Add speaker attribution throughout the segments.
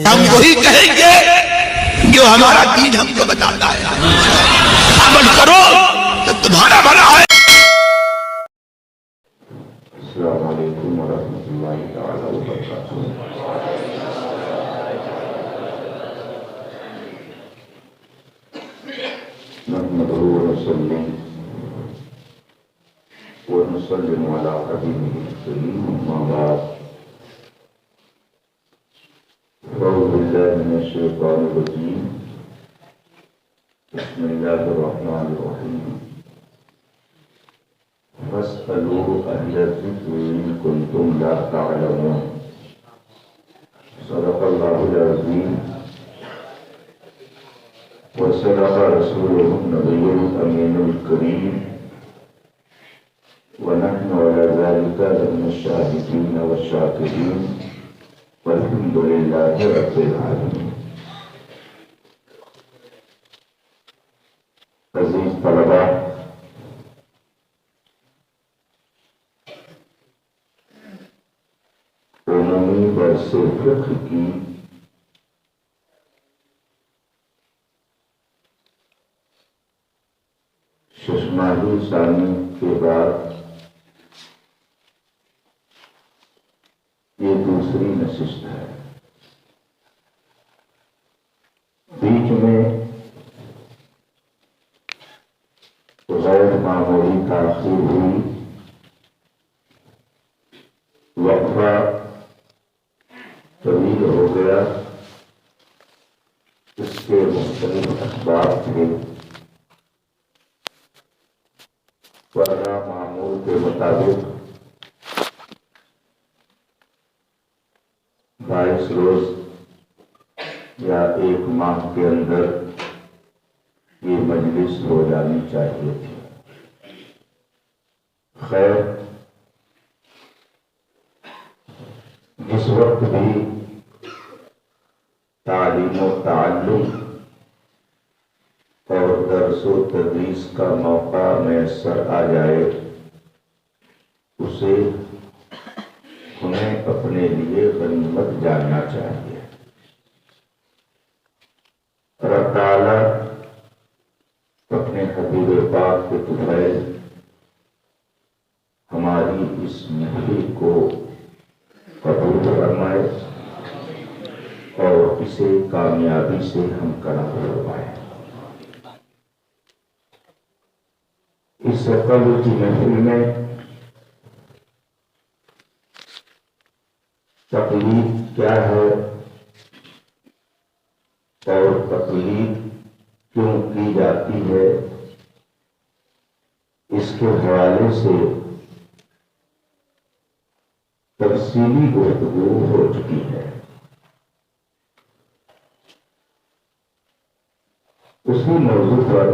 Speaker 1: ہم وہی کہیں گے جو ہمارا دین ہم کو بتاتا ہے. عمل کرو تو تمہارا بھلا ہے.
Speaker 2: السلام علیکم ورحمۃ اللہ تعالی وبرکاتہ. نحمده ونصلي ونسلم على حبيبه الكريم أما بعد. أعوذ بالله من الشيطان الرجيم. بسم الله الرحمن الرحيم. فاسألوا أهل الذكر إن كنتم لا تعلمون. صدق الله العظيم وصدق رسوله النبي الأمين الكريم ونحن على ذلك من الشاهدين والشاكرين والحمد لله رب العالمين. عزیز طلباء، عمومی درس فقہ کی ششماہی ثانی کے بعد یہ دوسری نشست ہے. بیچ میں غیر معمولی تاخیر ہوئی، وقفہ طویل ہو گیا. اس کے مختلف اسباب تھے. ورنہ معمول کے مطابق 22 روز یا 1 ماہ کے اندر یہ مجلس ہو جانی چاہیے تھی. خیر، جس وقت بھی تعلیم و تعلم اور درس و تدریس کا موقع میسر آ جائے، اسے ہمیں اپنے لیے غنیمت جاننا چاہیے. رب تعالیٰ اپنے حبیب پاک کے طفیل ہماری اس محفل کو قبول فرمائے اور اسے کامیابی سے ہمکنہ فرمائے. اس سے قبل کی محفل میں تقلید کیا ہے اور تقلید کیوں کی جاتی ہے، اس کے حوالے سے تفصیلی گفتگو ہو چکی ہے. اسی موضوع پر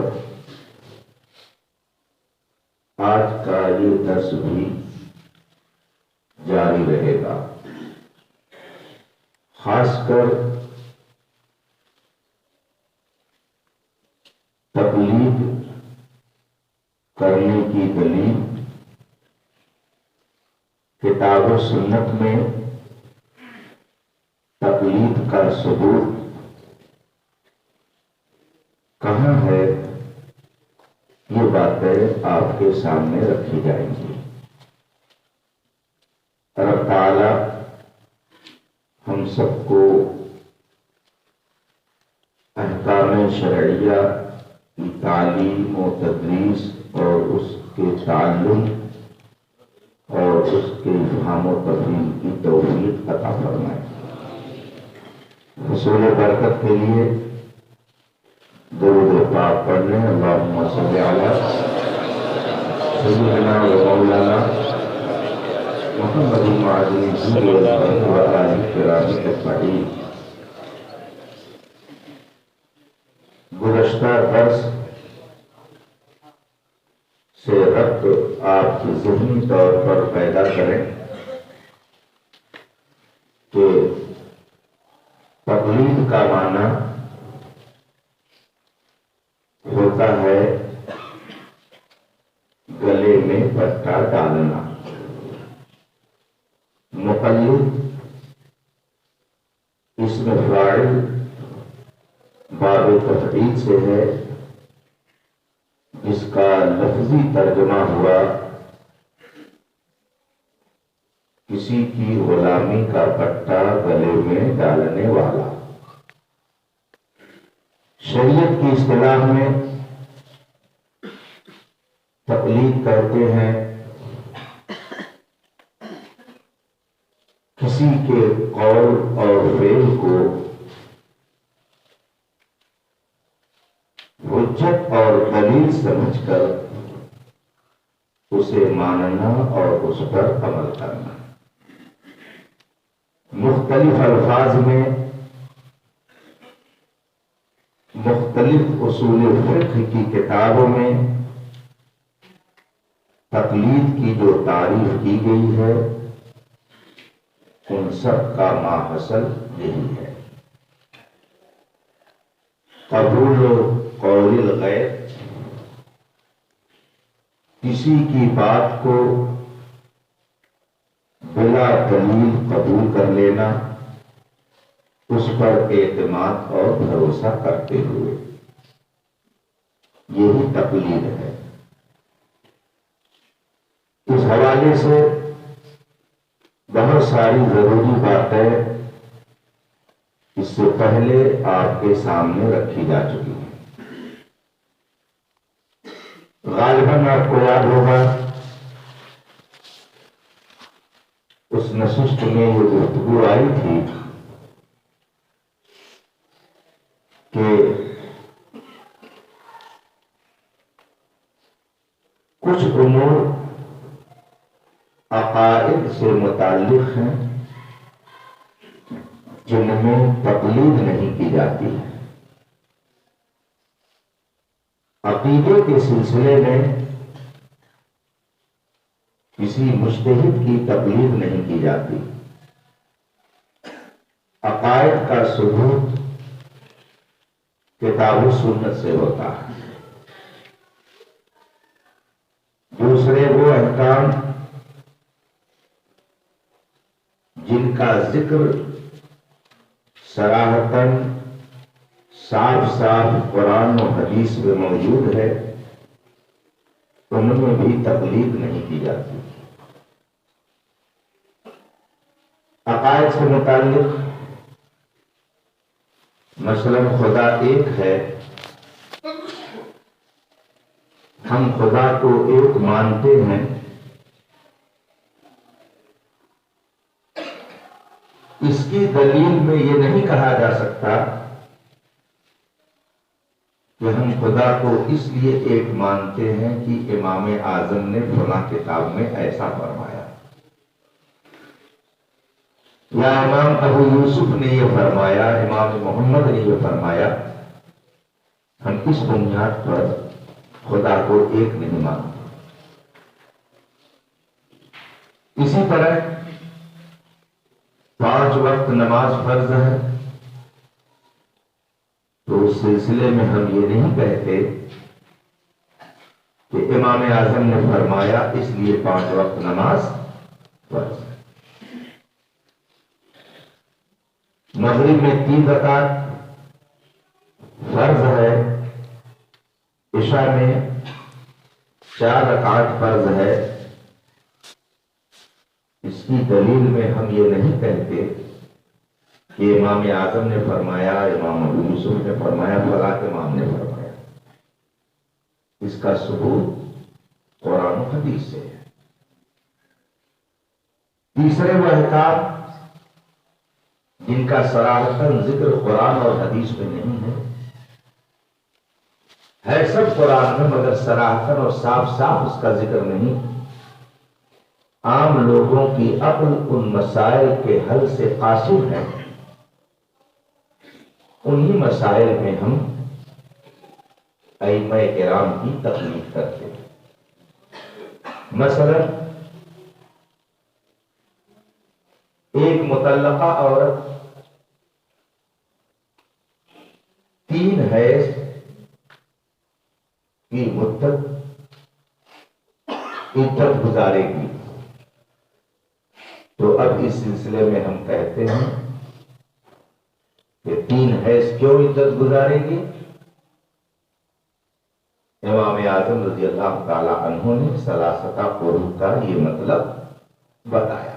Speaker 2: آج کا یہ درس بھی جاری رہے گا. خاص کر تقلید کرنے کی دلیل کتاب و سنت میں تقلید کا ثبوت کہاں ہے، یہ باتیں آپ کے سامنے رکھی جائیں گی. رب تعالی ہم سب کو احکام شرعیہ کی تعلیم و تدریس اور اس کے تعلم اور اس کے فہم و تفہیم کی توفیق عطا فرمائے. حصول برکت کے لیے درود پاک پڑھنے. اللہم صلی علی سیدنا و مولانا محمد صلی اللہ علیہ وسلم. گزشتہ درس سے ربط آپ کی ذہنی طور پر پیدا کریں کہ تقلید کا معنی ہوتا ہے گلے میں پٹا ڈالنا. مقلد اس اسم فاعل باب تفعیل سے ہے، جس کا لفظی ترجمہ ہوا کسی کی غلامی کا پٹا گلے میں ڈالنے والا۔ شریعت کی اصطلاح میں تقلید کہتے ہیں کسی کے قول اور فعل کو حجت اور دلیل سمجھ کر اسے ماننا اور اس پر عمل کرنا۔ مختلف الفاظ میں مختلف اصول فقہ کی کتابوں میں تقلید کی جو تعریف کی گئی ہے ان سب کا ماحصل یہی ہے، قبول قول الغیر، کسی کی بات کو بلا دلیل قبول کر لینا، اس پر اعتماد اور بھروسہ کرتے ہوئے، یہی تقلید ہے۔ اس حوالے سے بہت ساری ضروری باتیں اس سے پہلے آپ کے سامنے رکھی جا چکی ہیں۔ غالباً آپ کو یاد ہوگا اس نشست میں یہ گفتگو آئی تھی کہ کچھ امور عقائد سے متعلق ہیں جن میں تقلید نہیں کی جاتی ہے۔ عقیدے کے سلسلے میں کسی مجتہد کی تقلید نہیں کی جاتی۔ عقائد کا ثبوت کتاب و سنت سے ہوتا ہے۔ دوسرے وہ احکام جن کا ذکر صراحتاً صاف صاف قرآن و حدیث میں موجود ہے، ان میں بھی تقلید نہیں کی جاتی۔ عقائد سے متعلق مثلاً خدا ایک ہے، ہم خدا کو ایک مانتے ہیں، اس کی دلیل میں یہ نہیں کہا جا سکتا کہ ہم خدا کو اس لیے ایک مانتے ہیں کہ امام اعظم نے فلاں کتاب میں ایسا فرمایا، یا امام ابو یوسف نے یہ فرمایا، امام محمد نے یہ فرمایا۔ ہم اس بنیاد پر خدا کو ایک نہیں مانتے۔ اسی طرح 5 وقت نماز فرض ہے، تو اس سلسلے میں ہم یہ نہیں کہتے کہ امام اعظم نے فرمایا اس لیے 5 وقت نماز فرض ہے۔ مغرب میں 3 رکعت فرض ہے، عشاء میں 4 رکعت فرض ہے۔ اس کی دلیل میں ہم یہ نہیں کہتے کہ امام اعظم نے فرمایا، امام ابو یوسف نے فرمایا، فلاں امام نے فرمایا۔ اس کا ثبوت قرآن و حدیث سے ہے۔ تیسرے وہ احکام جن کا صراحتاً ذکر قرآن اور حدیث میں نہیں ہے سب قرآن میں، مگر صراحتاً اور صاف صاف اس کا ذکر نہیں۔ عام لوگوں کی عقل ان مسائل کے حل سے قاصر ہے، انہی مسائل میں ہم ائمہ کرام کی تقلید کرتے ہیں۔ مثلا ایک مطلقہ عورت 3 حیض کی مدت عدت گزارے گی، تو اب اس سلسلے میں ہم کہتے ہیں کہ 3 حیض کیوں عدت گزارے گی؟ امام اعظم رضی اللہ تعالی عنہ نے ثلاثہ قروء کا یہ مطلب بتایا۔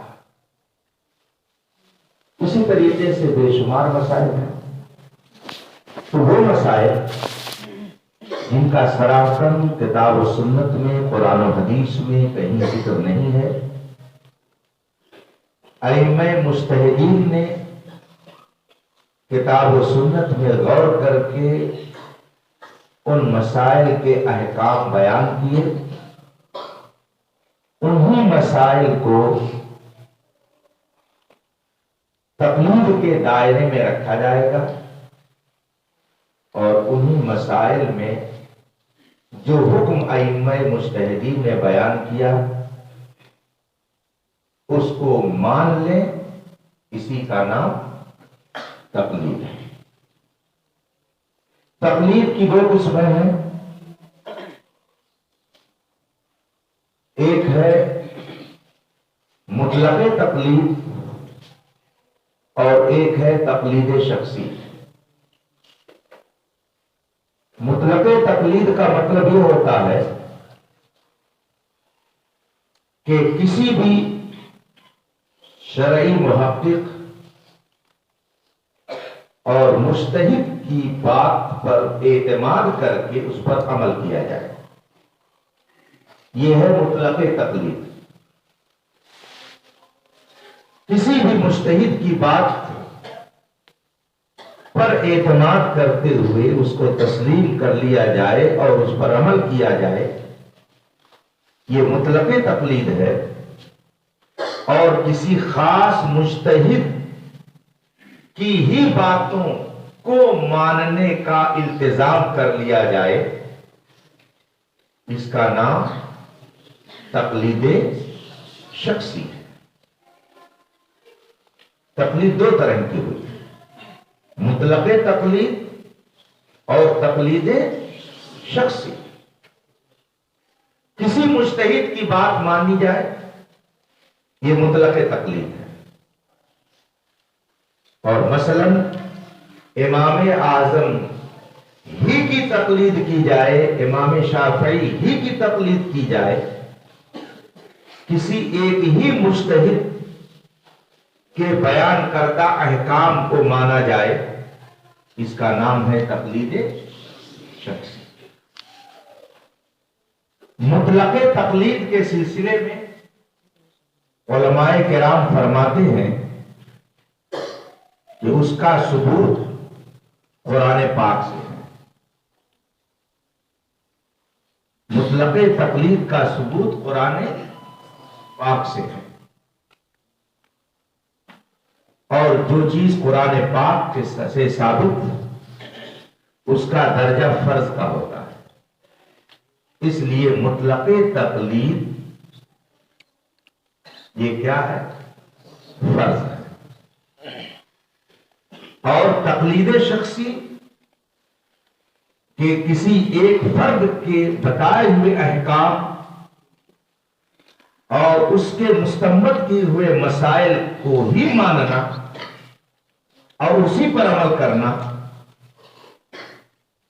Speaker 2: اسی طریقے سے بے شمار مسائل ہیں، تو وہ مسائل جن کا سراپن کتاب و سنت میں، قرآن و حدیث میں کہیں ذکر نہیں ہے، ائمہ مجتہدین نے کتاب و سنت میں غور کر کے ان مسائل کے احکام بیان کیے، انہی مسائل کو تقلید کے دائرے میں رکھا جائے گا، اور انہی مسائل میں جو حکم ائمہ مجتہدین نے بیان کیا اس کو مان لیں، اسی کا نام تقلید ہے۔ تقلید کی 2 قسمیں ہیں، ایک ہے مطلق تقلید اور ایک ہے تقلید شخصی۔ مطلق تقلید کا مطلب یہ ہوتا ہے کہ کسی بھی شرعی محقق اور مجتہد کی بات پر اعتماد کر کے اس پر عمل کیا جائے، یہ ہے مطلق تقلید۔ کسی بھی مجتہد کی بات پر اعتماد کرتے ہوئے اس کو تسلیم کر لیا جائے اور اس پر عمل کیا جائے، یہ مطلق تقلید ہے۔ اور کسی خاص مجتہد کی ہی باتوں کو ماننے کا التزام کر لیا جائے، اس کا نام تقلید شخصی ہے۔ تقلید 2 طرح کی ہوئی، مطلق تقلید اور تقلید شخصی۔ کسی مجتہد کی بات مانی جائے، یہ مطلق تقلید ہے۔ اور مثلا امام اعظم ہی کی تقلید کی جائے، امام شافعی ہی کی تقلید کی جائے، کسی ایک ہی مجتہد کے بیان کردہ احکام کو مانا جائے، اس کا نام ہے تقلید شخصی۔ مطلق تقلید کے سلسلے میں علماء کرام فرماتے ہیں کہ اس کا ثبوت قرآن پاک سے ہے۔ مطلق تقلید کا ثبوت قرآن پاک سے ہے، اور جو چیز قرآن پاک سے ثابت اس کا درجہ فرض کا ہوتا ہے۔ اس لیے مطلق تقلید یہ کیا ہے؟ فرض ہے۔ اور تقلید شخصی کہ کسی ایک فرد کے بتائے ہوئے احکام اور اس کے مستنبط کیے ہوئے مسائل کو ہی ماننا اور اسی پر عمل کرنا،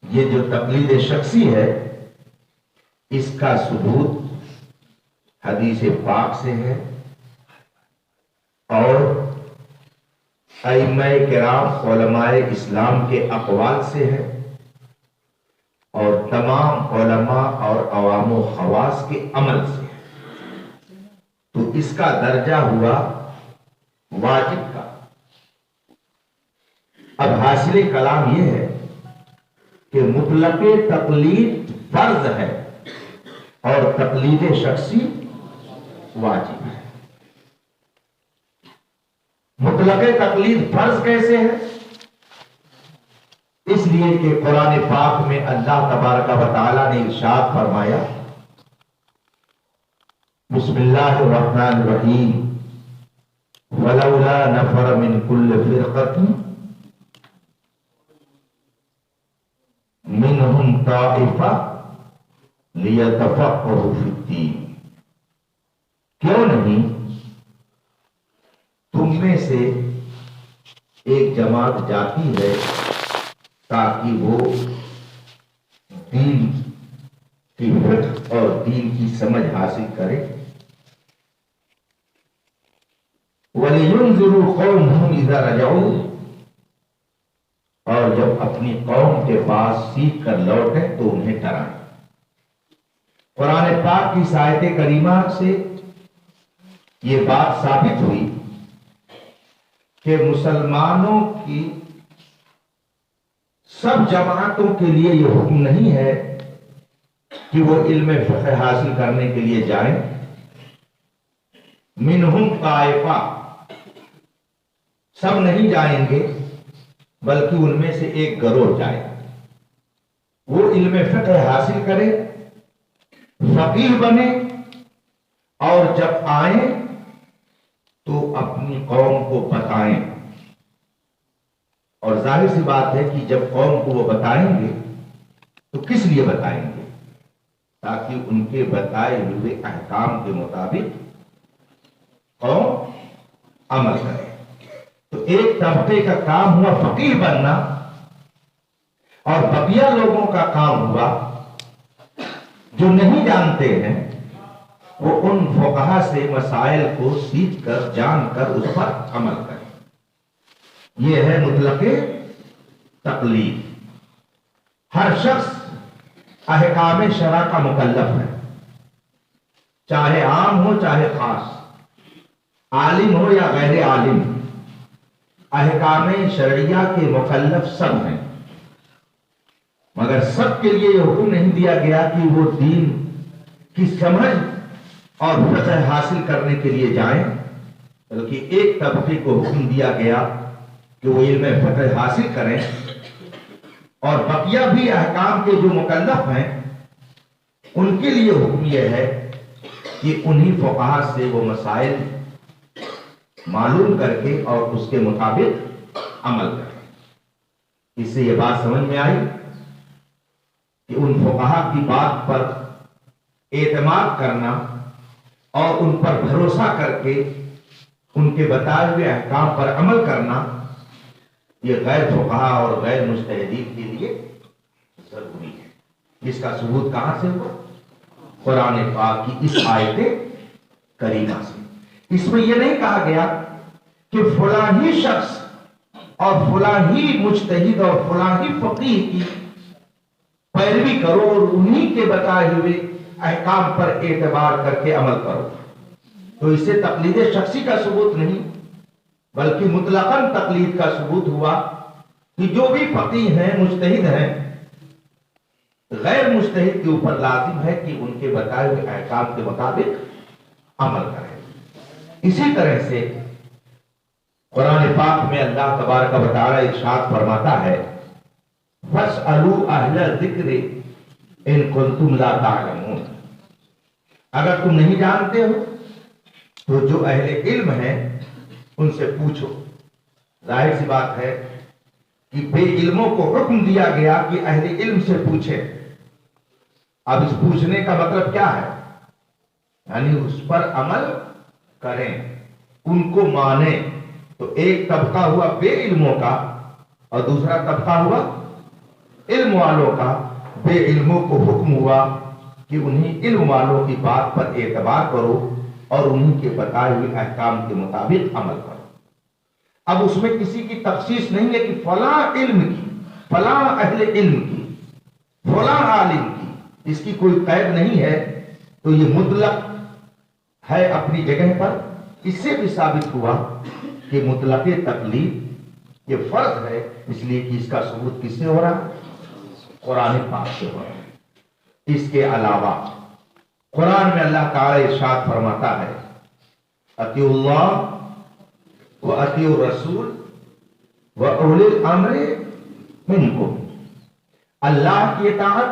Speaker 2: یہ جو تقلید شخصی ہے اس کا ثبوت حدیث پاک سے ہے اور ائمہ کرام علماء اسلام کے اقوال سے ہے اور تمام علماء اور عوام و خواص کے عمل سے ہے، تو اس کا درجہ ہوا واجب کا۔ اب حاصل کلام یہ ہے کہ مطلق تقلید فرض ہے اور تقلید شخصی واجب ہے۔ مطلق تقلید فرض کیسے ہے؟ اس لیے کہ قرآن پاک میں اللہ تبارک و تعالی نے ارشاد فرمایا، بسم اللہ الرحمن الرحیم، وَلَوْلَا نَفَرَ مِنْ كُلِّ فِرْقَةٍ مِنْهُمْ طَائِفَةٌ لِيَتَفَقَّهُوا فِي الدِّينِ۔ کیوں نہیں تم میں سے ایک جماعت جاتی ہے تاکہ وہ دین کی فقہ اور دین کی سمجھ حاصل کرے. وَلِيُنذِرُوا قَوْمَهُمْ إِذَا رَجَعُوا، اور جب اپنی قوم کے پاس سیکھ کر لوٹے تو انہیں ڈرائیں. قرآن پاک کی آیت کریمہ سے یہ بات ثابت ہوئی کہ مسلمانوں کی سب جماعتوں کے لیے یہ حکم نہیں ہے کہ وہ علم فقہ حاصل کرنے کے لیے جائیں. منہم طائفہ، سب نہیں جائیں گے بلکہ ان میں سے ایک گروہ جائے، وہ علم فقہ حاصل کرے، فقیہ بنے، اور جب آئیں تو اپنی قوم کو بتائیں. اور ظاہر سی بات ہے کہ جب قوم کو وہ بتائیں گے تو کس لیے بتائیں گے؟ تاکہ ان کے بتائے ہوئے احکام کے مطابق قوم عمل کرے. تو ایک طبقے کا کام ہوا فقیہ بننا، اور بقیہ لوگوں کا کام ہوا جو نہیں جانتے ہیں وہ ان فقہا سے مسائل کو سیکھ کر جان کر اس پر عمل کریں. یہ ہے مطلق تقلید. ہر شخص احکام شرع کا مکلف ہے، چاہے عام ہو چاہے خاص، عالم ہو یا غیر عالم. احکام شرعیہ کے مکلف سب ہیں، مگر سب کے لیے یہ حکم نہیں دیا گیا کہ وہ دین کی سمجھ اور فقہ حاصل کرنے کے لیے جائیں، بلکہ ایک طبقے کو حکم دیا گیا کہ وہ علم فقہ حاصل کریں، اور بقیہ بھی احکام کے جو مکلف ہیں ان کے لیے حکم یہ ہے کہ انہی فقہا سے وہ مسائل معلوم کر کے اور اس کے مطابق عمل کریں. اس سے یہ بات سمجھ میں آئی کہ ان فقہا کی بات پر اعتماد کرنا اور ان پر بھروسہ کر کے ان کے بتائے ہوئے احکام پر عمل کرنا یہ غیر فقہا اور غیر مجتہدین کے لیے ضروری ہے. اس کا ثبوت کہاں سے ہوا؟ قرآن پاک کی اس آیت کریمہ سے. اس میں یہ نہیں کہا گیا کہ فلاں ہی شخص اور فلاں ہی مجتہد اور فلاں ہی فقیہ کی پیروی کرو اور انہی کے بتائے ہوئے احکام پر اعتبار کر کے عمل کرو. تو اس سے تقلید شخصی کا ثبوت نہیں بلکہ مطلقاً تقلید کا ثبوت ہوا کہ جو بھی فقیہ ہیں مجتہد ہیں، غیر مجتہد کے اوپر لازم ہے کہ ان کے بتائے ہوئے احکام کے مطابق عمل کریں. اسی طرح سے قرآن پاک میں اللہ تبارک و تعالی ارشاد فرماتا ہے فَاسْأَلُوا أَهْلَ الذِّكْرِ إِن كُنتُمْ لَا تَعْلَمُونَ. اگر تم نہیں جانتے ہو تو جو اہل علم ہیں ان سے پوچھو. ظاہر سی بات ہے کہ بے علموں کو حکم دیا گیا کہ اہل علم سے پوچھیں. اب اس پوچھنے کا مطلب کیا ہے؟ یعنی اس پر عمل کریں، ان کو مانیں. تو ایک طبقہ ہوا بے علموں کا اور دوسرا طبقہ ہوا علم والوں کا. بے علموں کو حکم ہوا کہ انہیں علم والوں کی بات پر اعتبار کرو اور انہیں کے بتائے ہوئے احکام کے مطابق عمل کرو. اب اس میں کسی کی تخصیص نہیں ہے کہ فلاں علم کی، فلاں اہل علم کی، فلاں عالم کی، اس کی کوئی قید نہیں ہے. تو یہ مطلق ہے اپنی جگہ پر. اس سے بھی ثابت ہوا کہ مطلق تقلید یہ فرض ہے، اس لیے کہ اس کا ثبوت کس سے ہو رہا ہے؟ قرآن پاک سے ہو رہا ہے. اس کے علاوہ قرآن میں اللہ تعالی ارشاد فرماتا ہے اطیعوا اللہ و اطیعوا الرسول و اولی الامر منکم. اللہ کی اطاعت،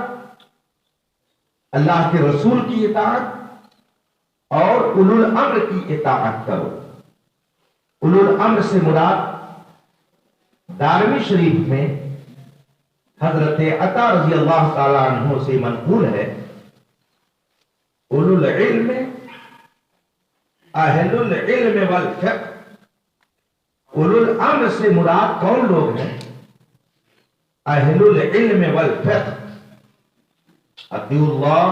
Speaker 2: اللہ کے رسول کی اطاعت اور اولو الامر کی اطاعت کرو. اولو الامر سے مراد دارمی شریف میں حضرت عطا رضی اللہ تعالی عنہ سے منقول ہے اولو العلم اہل العلم والفقہ اولو الامر سے مراد کون لوگ ہیں؟ اہل العلم والفقہ، اطیعوا اللہ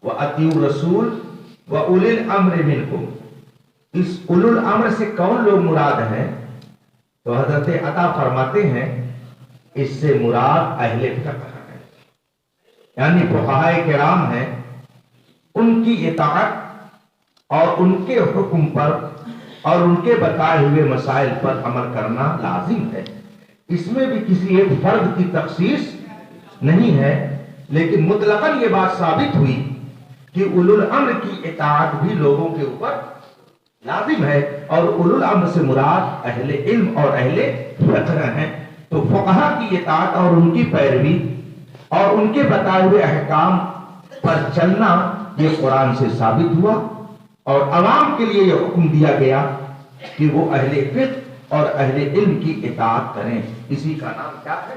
Speaker 2: و اطیعوا الرسول و اولی الامر منکم۔ اس اولو الامر سے کون لوگ مراد ہیں؟ تو حضرت عطا فرماتے ہیں اس سے مراد اہل فقہ ہے، یعنی فقہائے کرام ہیں، ان کی اطاعت اور ان کے حکم پر اور ان کے بتائے ہوئے مسائل پر عمل کرنا لازم ہے۔ اس میں بھی کسی ایک فرد کی تخصیص نہیں ہے، لیکن مطلقاً یہ بات ثابت ہوئی کہ اولو الامر کی اطاعت بھی لوگوں کے اوپر لازم ہے، اور اولو الامر سے مراد اہل علم اور اہل فقہ ہیں۔ تو فقہا کی اطاعت اور ان کی پیروی اور ان کے بتائے ہوئے احکام پر چلنا یہ قرآن سے ثابت ہوا، اور عوام کے لیے یہ حکم دیا گیا کہ وہ اہل فقہ اور اہل علم کی اطاعت کریں۔ اسی کا نام کیا ہے؟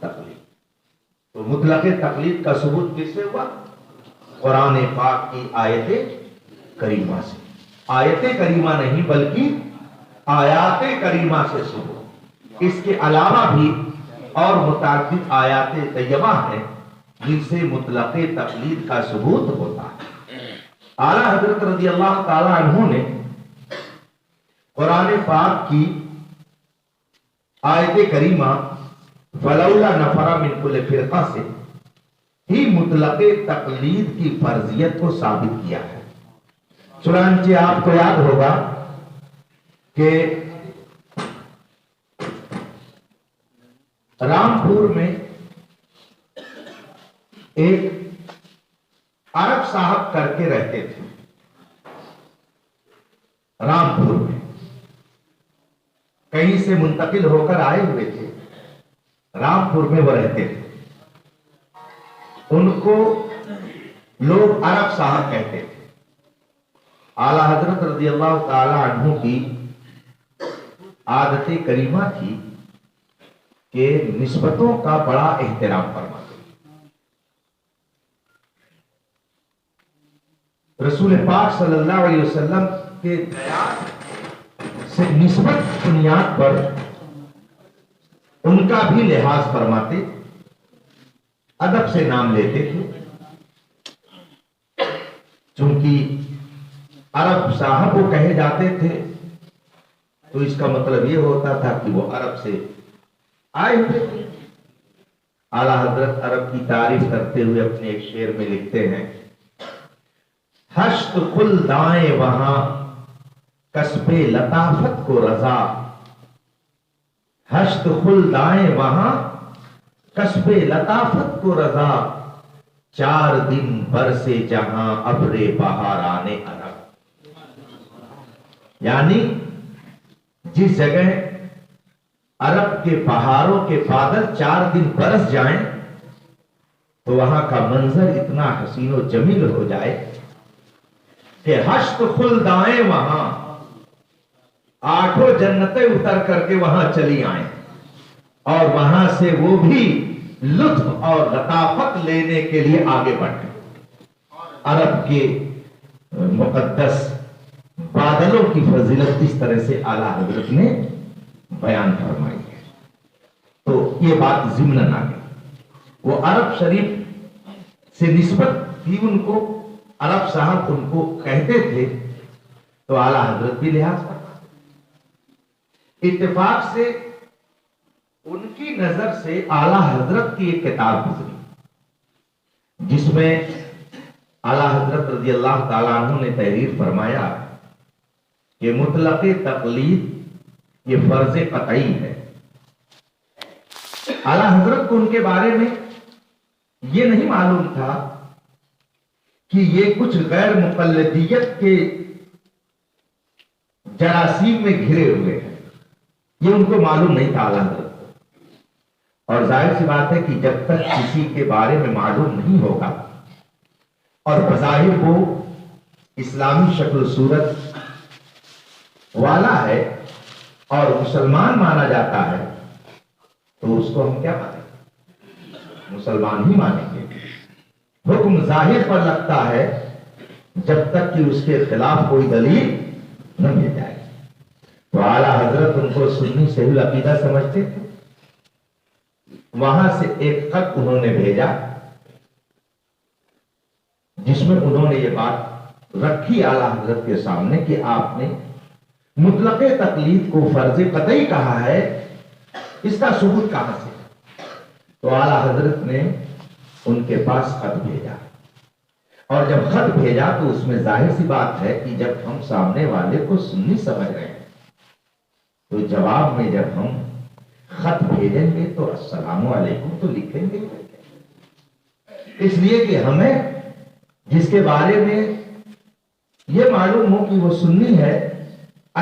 Speaker 2: تقلید۔ تو مطلق تقلید کا ثبوت کس سے ہوا؟ قرآن پاک کی آیت کریمہ سے۔ آیت کریمہ نہیں بلکہ آیات کریمہ سے ثبوت۔ اس کے علاوہ بھی اور متعدد آیات طیبہ ہیں جن سے مطلق تقلید کا ثبوت ہوتا ہے۔ اعلیٰ حضرت رضی اللہ تعالی عنہ نے قرآن پاک کی آیت کریمہ فلولا نفر من کل فرقہ سے ہی مطلق تقلید کی فرضیت کو ثابت کیا ہے۔ چنانچہ آپ کو یاد ہوگا کہ رامپور میں ایک عرب صاحب کر کے رہتے تھے، رامپور میں کہیں سے منتقل ہو کر آئے ہوئے تھے، رامپور میں وہ رہتے تھے۔ ان کو لوگ عرب صاحب کہتے تھے۔ اعلیٰ حضرت رضی اللہ تعالی عنہ کی عادت کریمہ تھی کہ نسبتوں کا بڑا احترام فرماتے۔ رسول پاک صلی اللہ علیہ وسلم کے دیات سے نسبت بنیاد پر ان کا بھی لحاظ فرماتے، ادب سے نام لیتے تھے۔ چونکہ عرب صاحب وہ کہے جاتے تھے تو اس کا مطلب یہ ہوتا تھا کہ وہ عرب سے آئے ہوئے تھے۔ اعلیٰ حضرت عرب کی تعریف کرتے ہوئے اپنے ایک شعر میں لکھتے ہیں، ہشت خلدائیں وہاں کسب لطافت کو رضا، ہشت خلدائیں وہاں کسب لطافت کو رضا، 4 دن برسے جہاں ابر بہاران عرب۔ یعنی جس جگہ عرب کے پہاڑوں کے بادل 4 دن برس جائیں تو وہاں کا منظر اتنا حسین و جمیل ہو جائے کہ ہشت خلدائیں وہاں 8 جنتیں اتر کر کے وہاں چلی آئیں، اور وہاں سے وہ بھی لطف اور لطافت لینے کے لیے آگے بڑھیں۔ عرب کے مقدس بادلوں کی فضیلت اس طرح سے اعلیٰ حضرت نے بیان فرمائی ہے۔ تو یہ بات ضمناً آ گئی۔ وہ عرب شریف سے نسبت بھی ان کو عرب صاحب ان کو کہتے تھے، تو اعلیٰ حضرت بھی لحاظ کرتا۔ اتفاق سے ان کی نظر سے اعلیٰ حضرت کی ایک کتاب گزری جس میں اعلیٰ حضرت رضی اللہ تعالیٰ عنہ نے تحریر فرمایا کہ مطلق تقلید یہ فرض قطعی ہے۔ اعلیٰ حضرت کو ان کے بارے میں یہ نہیں معلوم تھا کہ یہ کچھ غیر مقلدیت کے جراثیم میں گھرے ہوئے ہیں، یہ ان کو معلوم نہیں تھا اعلیٰ حضرت کو۔ اور ظاہر سی بات ہے کہ جب تک کسی کے بارے میں معلوم نہیں ہوگا اور بظاہر وہ اسلامی شکل و صورت والا ہے اور مسلمان مانا جاتا ہے تو اس کو ہم کیا مانیں گے؟ مسلمان ہی مانیں گے۔ حکم ظاہر پر لگتا ہے جب تک کہ اس کے خلاف کوئی دلیل نہ مل جائے۔ تو اعلیٰ حضرت ان کو سنی صحیح العقیدہ سمجھتے تھے. وہاں سے ایک خط انہوں نے بھیجا جس میں انہوں نے یہ بات رکھی اعلیٰ حضرت کے سامنے کہ آپ نے مطلق تقلید کو فرض قطعی کہا ہے، اس کا ثبوت کہاں سے؟ تو اعلیٰ حضرت نے ان کے پاس خط بھیجا، اور جب خط بھیجا تو اس میں ظاہر سی بات ہے کہ جب ہم سامنے والے کو سنی سمجھ رہے ہیں تو جواب میں جب ہم خط بھیجیں گے تو السلام علیکم تو لکھیں گے، اس لیے کہ ہمیں جس کے بارے میں یہ معلوم ہو کہ وہ سنی ہے،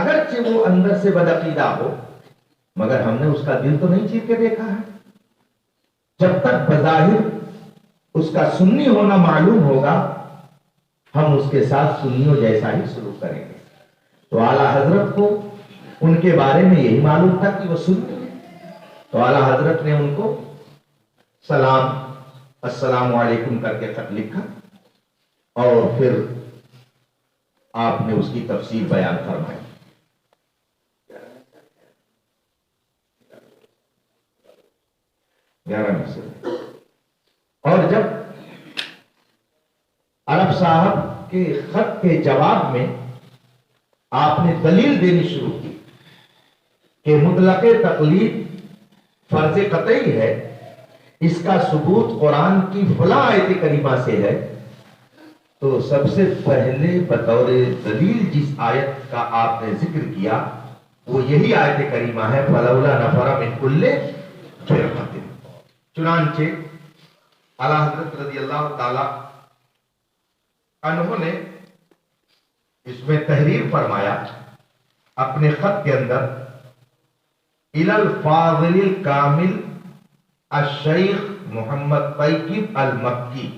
Speaker 2: اگرچہ وہ اندر سے بدعقیدہ ہو، مگر ہم نے اس کا دل تو نہیں چیر کے دیکھا ہے. جب تک بظاہر اس کا سنی ہونا معلوم ہوگا ہم اس کے ساتھ سنیوں جیسا ہی سلوک کریں گے. تو اعلیٰ حضرت کو ان کے بارے میں یہی معلوم تھا کہ وہ سنی ہے. تو اعلیٰ حضرت نے ان کو السلام علیکم کر کے خط لکھا، اور پھر آپ نے اس کی تفصیل بیان فرمائی. اور جب عرب صاحب کے خط کے جواب میں آپ نے دلیل دینی شروع کی کہ مطلق تقلید فرض قطعی ہے، اس کا ثبوت قرآن کی فلاں آیت کریمہ سے ہے، تو سب سے پہلے بطور دلیل جس آیت کا آپ نے ذکر کیا وہ یہی آیت کریمہ ہے فلولا نفر من کل فرقۃ. چنانچہ اعلیٰ حضرت رضی اللہ تعالی عنہ نے اس میں تحریر فرمایا اپنے خط کے اندر الی الفاضل الکامل الشیخ محمد طیب المکی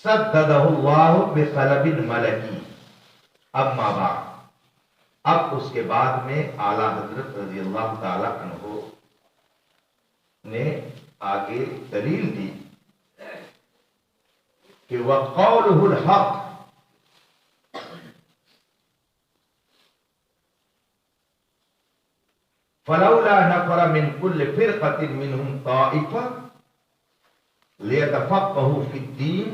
Speaker 2: سددہ اللہ بقلب ملکی. اما بعد، اب اس کے بعد میں اعلیٰ حضرت رضی اللہ تعالی عنہ نے آگے دلیل دی کہ وقولہ الحق، فلولا نفر من كل فرقة منهم طائفة ليتفقهوا في الدين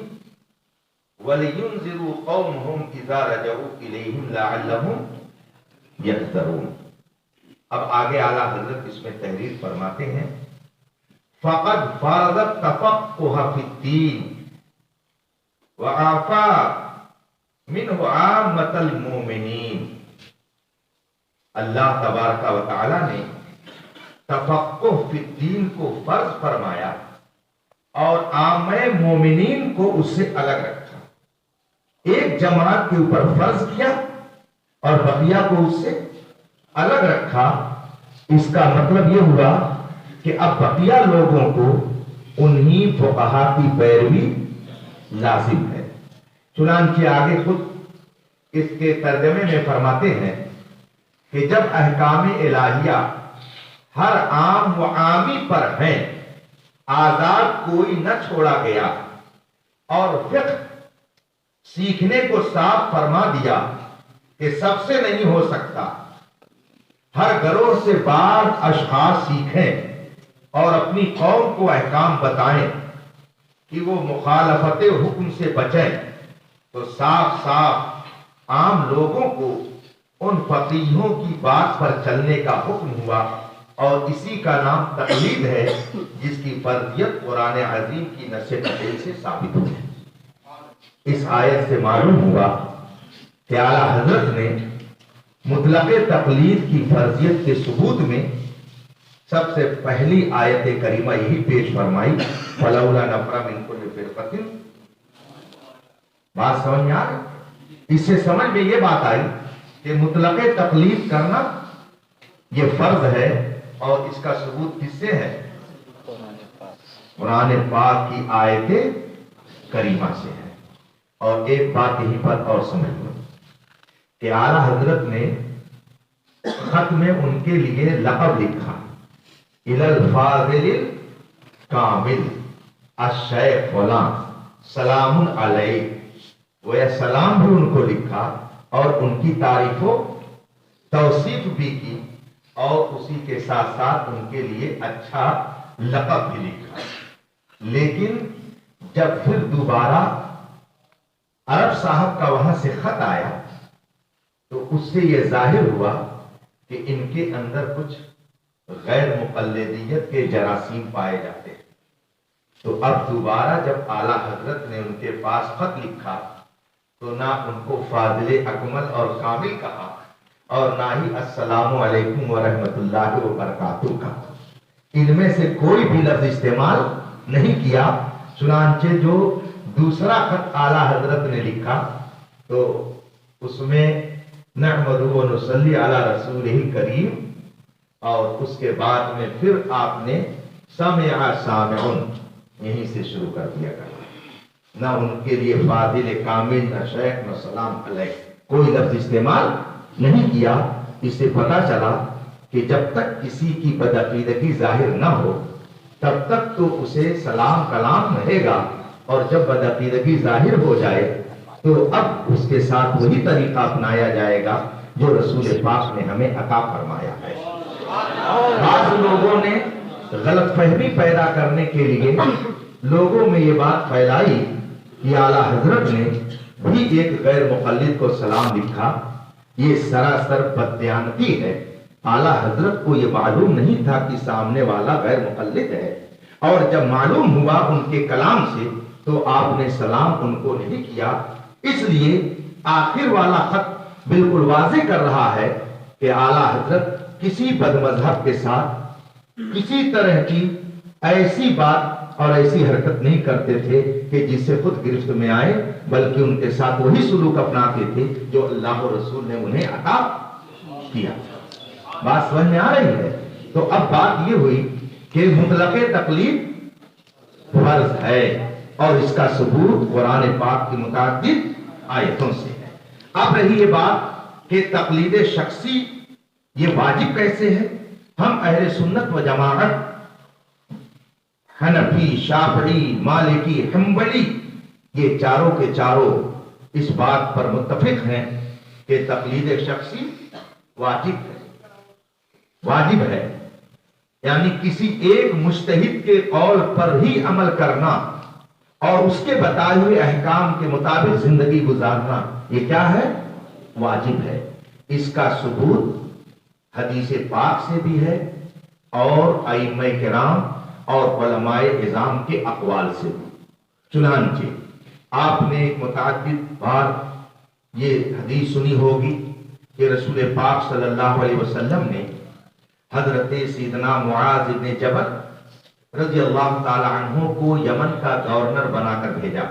Speaker 2: ولينذروا قومهم إذا رجعوا إليهم لعلهم يحذرون. اب آگے اعلیٰ حضرت اس میں تحریر فرماتے ہیں فقد فرض التفقه في الدين وعافى منه عامة المؤمنين. اللہ تبارک و تعالی نے تفقہ فی الدین کو فرض فرمایا اور عامہ مومنین کو اس سے الگ رکھا. ایک جماعت کے اوپر فرض کیا اور بقیہ کو اس سے الگ رکھا. اس کا مطلب یہ ہوا کہ اب بقیہ لوگوں کو انہی فقہا کی پیروی لازم ہے. چنانچہ آگے خود اس کے ترجمے میں فرماتے ہیں کہ جب احکام الہیہ ہر عام و عامی پر ہیں، آزاد کوئی نہ چھوڑا گیا، اور فقہ سیکھنے کو صاف فرما دیا کہ سب سے نہیں ہو سکتا، ہر گروہ سے بعض اشخاص سیکھیں اور اپنی قوم کو احکام بتائیں کہ وہ مخالفت حکم سے بچیں، تو صاف صاف عام لوگوں کو ان فقیہوں کی بات پر چلنے کا حکم ہوا، اور اسی کا نام تقلید ہے جس کی فرضیت قرآن عظیم کی نص تقلید سے ثابت ہے. اس آیت سے معلوم ہوا کہ اعلیٰ حضرت نے مطلق تقلید کی فرضیت کے ثبوت میں سب سے پہلی آیت کریمہ یہی پیش فرمائی فلولا نفر من کل فرقۃ. بات سمجھ میں آ گئی؟ اس سے سمجھ میں یہ بات آئی کہ مطلق تقلید کرنا یہ فرض ہے، اور اس کا ثبوت کس سے ہے؟ قرآن پاک کی آیت کریمہ سے ہے. اور ایک بات یہیں پر اور سمجھ لو کہ اعلیٰ حضرت نے خط میں ان کے لیے لقب لکھا الی الفاضل الکامل الشیخ فلاں سلام علیہ. وہ سلام بھی ان کو لکھا اور ان کی تعریف و
Speaker 3: توصیف بھی کی اور اسی کے ساتھ ساتھ ان کے لیے اچھا لقب بھی لکھا. لیکن جب پھر دوبارہ عرب صاحب کا وہاں سے خط آیا تو اس سے یہ ظاہر ہوا کہ ان کے اندر کچھ غیر مقلدیت کے جراثیم پائے جاتے ہیں. تو اب دوبارہ جب اعلیٰ حضرت نے ان کے پاس خط لکھا تو نہ ان کو فاضل اکمل اور کامل کہا اور نہ ہی السلام علیکم ورحمۃ اللہ وبرکاتہ کہا. ان میں سے کوئی بھی لفظ استعمال نہیں کیا. چنانچہ جو دوسرا خط اعلیٰ حضرت نے لکھا تو اس میں نحمدہ و نصلی علی رسولہ کریم اور اس کے بعد میں پھر آپ نے سمع سامعون یہیں سے شروع کر دیا کرنا. نہ ان کے لیے فاضل کامل نہ شیخ نہ سلام علیہ کوئی لفظ استعمال نہیں کیا. اس سے پتہ چلا کہ جب تک کسی کی بدعقیدگی ظاہر نہ ہو تب تک تو اسے سلام کلام رہے گا اور جب بدعقیدگی ظاہر ہو جائے تو اب اس کے ساتھ وہی طریقہ اپنایا جائے گا جو رسول پاک نے ہمیں عطا فرمایا ہے. بعض لوگوں نے غلط فہمی پیدا کرنے کے لیے لوگوں میں یہ بات پھیلائی کہ اعلیٰ حضرت نے بھی ایک غیر مقلد کو سلام لکھا. یہ سراسر بددیانتی ہے. اعلیٰ حضرت کو یہ معلوم نہیں تھا کہ سامنے والا غیر مقلد ہے اور جب معلوم ہوا ان کے کلام سے تو آپ نے سلام ان کو نہیں کیا. اس لیے آخر والا خط بالکل واضح کر رہا ہے کہ اعلیٰ حضرت کسی بد مذہب کے ساتھ کسی طرح کی ایسی بات اور ایسی حرکت نہیں کرتے تھے کہ جس سے خود گرفت میں آئے، بلکہ ان کے ساتھ وہی سلوک اپناتے تھے جو اللہ و رسول نے انہیں عطا کیا. بات سمجھ میں آ رہی ہے؟ تو اب بات یہ ہوئی کہ مطلق تقلید فرض ہے اور اس کا ثبوت قرآن پاک کی متعدد آیتوں سے ہے. اب رہی یہ بات کہ تقلید شخصی یہ واجب کیسے ہے. ہم اہل سنت و جماعت حنفی، شافعی، مالکی، حنبلی یہ چاروں کے چاروں اس بات پر متفق ہیں کہ تقلید شخصی واجب ہے. واجب ہے یعنی کسی ایک مجتہد کے قول پر ہی عمل کرنا اور اس کے بتائے ہوئے احکام کے مطابق زندگی گزارنا یہ کیا ہے؟ واجب ہے. اس کا ثبوت حدیث پاک سے بھی ہے اور ائمہ کرام اور علماء اعظام کے اقوال سے بھی. چنانچہ آپ نے متعدد بار یہ حدیث سنی ہوگی کہ رسول پاک صلی اللہ علیہ وسلم نے حضرت سیدنا معاذ بن جبل رضی اللہ تعالی عنہ کو یمن کا گورنر بنا کر بھیجا.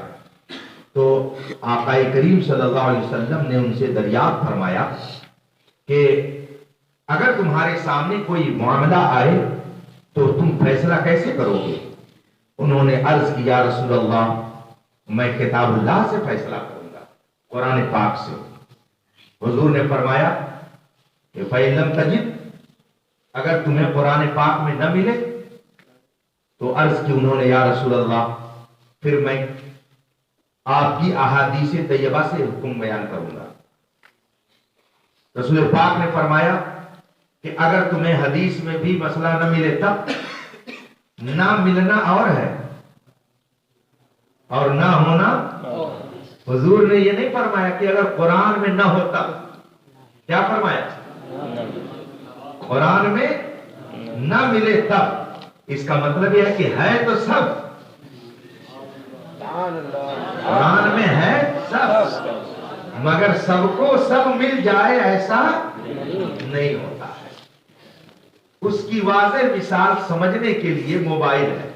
Speaker 3: تو آقا کریم صلی اللہ علیہ وسلم نے ان سے دریافت فرمایا کہ اگر تمہارے سامنے کوئی معاملہ آئے تو تم فیصلہ کیسے کرو گے؟ انہوں نے عرض کیا رسول اللہ میں کتاب اللہ سے فیصلہ کروں گا، قرآن پاک سے. حضور نے فرمایا کہ فَإِن لَمْ تَجِدْ اگر تمہیں قرآن پاک میں نہ ملے تو عرض کی انہوں نے یا رسول اللہ پھر میں آپ کی احادیث طیبہ سے حکم بیان کروں گا. رسول پاک نے فرمایا کہ اگر تمہیں حدیث میں بھی مسئلہ نہ ملے تب نہ ملنا اور ہے اور نہ ہونا. حضور نے یہ نہیں فرمایا کہ اگر قرآن میں نہ ہوتا، کیا فرمایا؟ قرآن میں نہ ملے تب. اس کا مطلب یہ ہے کہ ہے تو سب، قرآن میں ہے سب، مگر سب کو سب مل جائے ایسا نہیں ہوتا ہے. اس کی واضح مثال سمجھنے کے لیے موبائل ہے.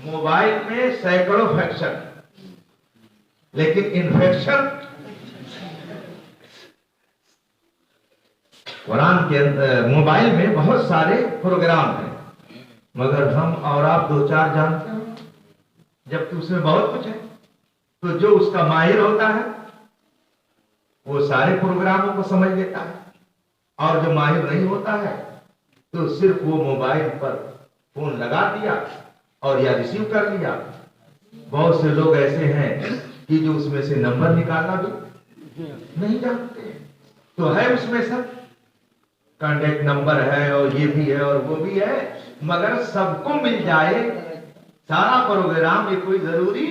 Speaker 3: موبائل میں سینکڑوں فیکشن، لیکن انفیکشن قرآن کے موبائل میں بہت سارے پروگرام ہیں مگر ہم اور آپ دو چار جانتے ہیں، جبکہ اس میں بہت کچھ ہے. تو جو اس کا ماہر ہوتا ہے وہ سارے پروگراموں کو سمجھ لیتا ہے اور جو ماہر نہیں ہوتا ہے تو صرف وہ موبائل پر فون لگا دیا اور یا ریسیو کر لیا. بہت سے لوگ ایسے ہیں کہ جو اس میں سے نمبر نکالنا بھی نہیں جانتے. تو ہے اس میں سب کانٹیکٹ نمبر ہے اور یہ بھی ہے اور وہ بھی ہے، مگر سب کو مل جائے سارا پروگرام یہ کوئی ضروری،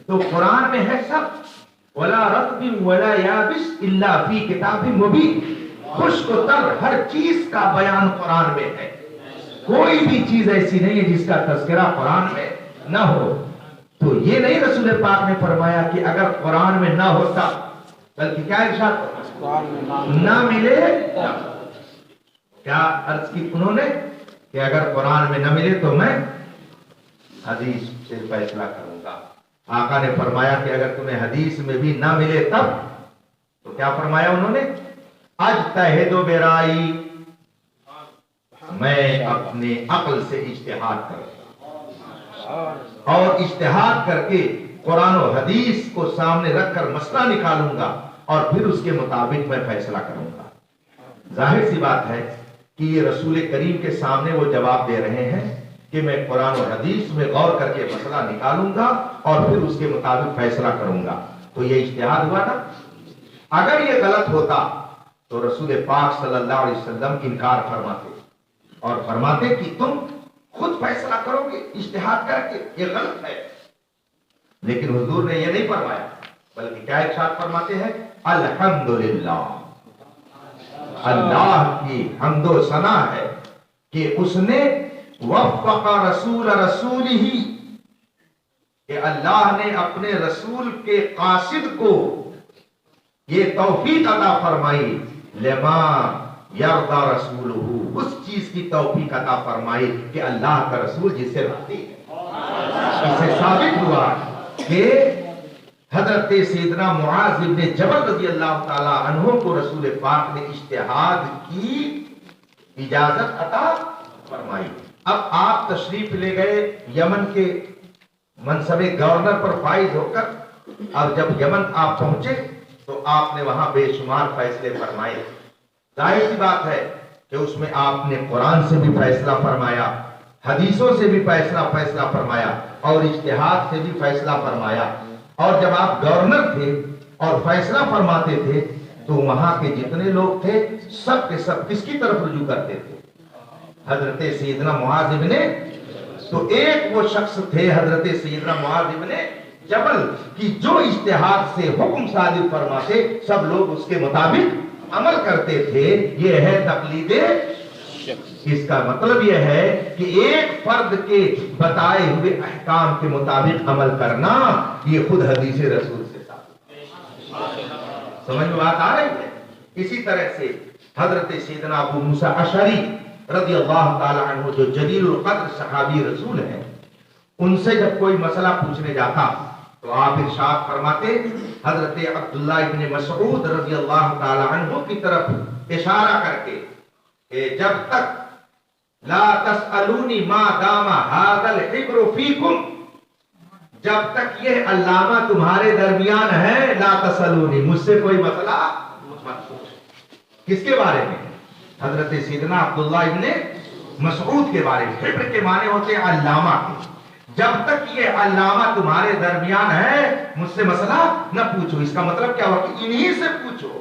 Speaker 3: تو قرآن میں ہے سب، ولا رطب ولا یابس الا فی کتاب مبین، خشک و تر ہر چیز کا بیان قرآن میں ہے، کوئی بھی چیز ایسی نہیں ہے جس کا تذکرہ قرآن میں نہ ہو۔ تو یہ نہیں رسول پاک نے فرمایا کہ اگر قرآن میں نہ ہوتا، بلکہ کیا ارشاد نہ ملے، کیا عرض کی انہوں نے کہ اگر قرآن میں نہ ملے تو میں حدیث سے فیصلہ کروں گا۔ آقا نے فرمایا کہ اگر تمہیں حدیث میں بھی نہ ملے تب، تو کیا فرمایا انہوں نے؟ اجتہد برائی، میں اپنے عقل سے اجتہاد کروں گا اور اجتہاد کر کے قرآن و حدیث کو سامنے رکھ کر مسئلہ نکالوں گا اور پھر اس کے مطابق میں فیصلہ کروں گا۔ ظاہر سی بات ہے کہ یہ رسول کریم کے سامنے وہ جواب دے رہے ہیں کہ میں قرآن و حدیث میں غور کر کے مسئلہ نکالوں گا اور پھر اس کے مطابق فیصلہ کروں گا۔ تو یہ اجتہاد ہوا نا۔ اگر یہ غلط ہوتا تو رسول پاک صلی اللہ علیہ وسلم انکار فرماتے اور فرماتے کہ تم خود فیصلہ کرو گے اجتہاد کر کے، یہ غلط ہے۔ لیکن حضور نے یہ نہیں فرمایا، بلکہ کیا ارشاد فرماتے ہیں؟ الحمدللہ، اللہ کی حمد و ثنا ہے کہ اس نے وفق رسول ہی، کہ اللہ نے اپنے رسول کے قاصد کو یہ توفیق عطا فرمائی، لما یرضی رسولہ، اس چیز کی توفیق عطا فرمائی کہ اللہ کا رسول جسے راضی ہے۔ اس سے ثابت ہوا کہ حضرت سیدنا معاذ بن جبل رضی اللہ تعالی عنہ کو رسول پاک نے اجتہاد کی اجازت عطا فرمائی۔ اب آپ تشریف لے گئے یمن کے منصب گورنر پر فائز ہو کر، اب جب یمن آپ پہنچے تو آپ نے وہاں بے شمار فیصلے فرمائے۔ ظاہر سی بات ہے کہ اس میں آپ نے قرآن سے بھی فیصلہ فرمایا، حدیثوں سے بھی فیصلہ فرمایا اور اجتہاد سے بھی فیصلہ فرمایا۔ اور جب آپ گورنر تھے اور فیصلہ فرماتے تھے تو وہاں کے جتنے لوگ تھے سب کے سب کس کی طرف رجوع کرتے تھے؟ حضرت سیدنا معاذ ابن، تو ایک وہ شخص تھے حضرت سیدنا معاذ ابن جبل کی جو اجتہاد سے حکم صادر فرماتے سب لوگ اس کے مطابق عمل کرتے تھے۔ یہ ہے تقلید۔ اس کا مطلب یہ ہے کہ ایک فرد کے بتائے ہوئے احکام کے مطابق عمل کرنا یہ خود حدیث رسول سے ثابت۔ سمجھ میں بات آ رہی ہے؟ اسی طرح سے حضرت سیدنا ابو موسیٰ اشعری رضی اللہ تعالی عنہ جو جلیل القدر صحابی رسول ہیں، ان سے جب کوئی مسئلہ پوچھنے جاتا تو آپ ارشاد فرماتے، حضرت عبداللہ ابن مسعود رضی اللہ تعالی عنہ کی طرف اشارہ کر کے کہ جب تک لا تسألونی ما دام ھذا الحبر فیکم، جب تک یہ علامہ تمہارے درمیان ہے، لا تسألونی، مجھ سے کوئی مسئلہ مت پوچھو۔ کس کے بارے میں؟ حضرت سیدنا عبداللہ ابن مسعود کے بارے میں۔ حبر کے معنی ہوتے ہیں علامہ کے۔ جب تک یہ علامہ تمہارے درمیان ہے مجھ سے مسئلہ نہ پوچھو۔ اس کا مطلب کیا ہوا کہ انہی سے پوچھو۔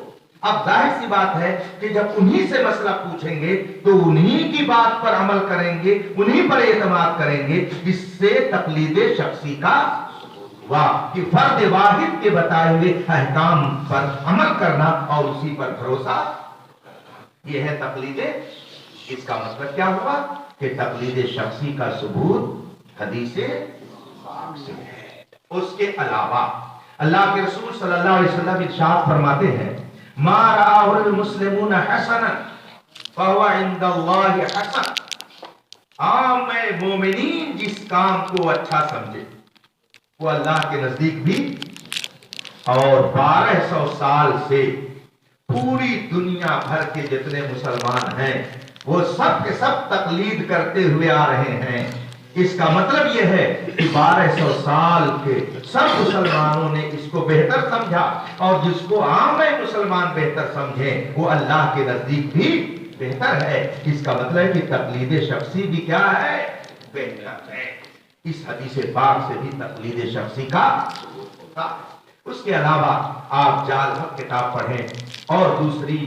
Speaker 3: اب ظاہر سی بات ہے کہ جب انہی سے مسئلہ پوچھیں گے تو انہی کی بات پر عمل کریں گے، انہی پر اعتماد کریں گے۔ اس سے تقلید شخصی کا واہ کہ فرد واحد کے بتائے ہوئے احکام پر عمل کرنا اور اسی پر بھروسہ، یہ ہے تقلید۔ اس کا مطلب کیا ہوا کہ تقلید شخصی کا ثبوت حدیث پاک سے ہے۔ اس کے علاوہ اللہ کے رسول صلی اللہ علیہ وسلم ارشاد فرماتے ہیں، ما رآہ المسلمون حسنا فہو عند اللہ حسن، عام مومنین جس کام کو اچھا سمجھے وہ اللہ کے نزدیک بھی، اور 1200 سال سے پوری دنیا بھر کے جتنے مسلمان ہیں وہ سب کے سب تقلید کرتے ہوئے آ رہے ہیں۔ اس کا مطلب یہ ہے کہ 1200 سال کے سب مسلمانوں نے اس کو بہتر سمجھا، اور جس کو عام مسلمان بہتر سمجھیں وہ اللہ کے نزدیک بھی بہتر ہے۔ اس کا مطلب ہے کہ تقلید شخصی بھی کیا ہے؟ بہتر ہے۔ اس حدیث پاک سے بھی تقلید شخصی کا ہوتا ہے۔ اس کے علاوہ آپ جال حق کتاب پڑھیں اور دوسری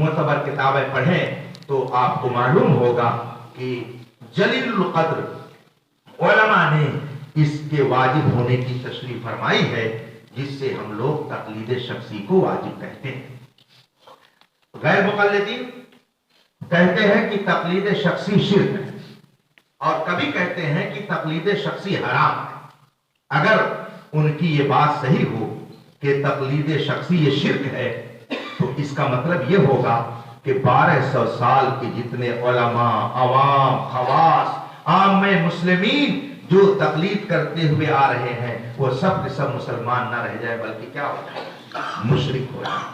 Speaker 3: معتبر کتابیں پڑھیں تو آپ کو معلوم ہوگا کہ جلیل القدر علماء نے اس کے واجب ہونے کی تشریح فرمائی ہے، جس سے ہم لوگ تقلید شخصی کو واجب کہتے ہیں۔ غیر مقلدین کہتے ہیں کہ تقلید شخصی شرک ہے، اور کبھی کہتے ہیں کہ تقلید شخصی حرام ہے۔ اگر ان کی یہ بات صحیح ہو کہ تقلید شخصی یہ شرک ہے، تو اس کا مطلب یہ ہوگا کہ 1200 سال کے جتنے علماء، عوام، خواص، عامہ مسلمین جو تقلید کرتے ہوئے آ رہے ہیں، وہ سب کے سب مسلمان نہ رہ جائے بلکہ کیا ہو جائے؟ مشرک ہو جائے۔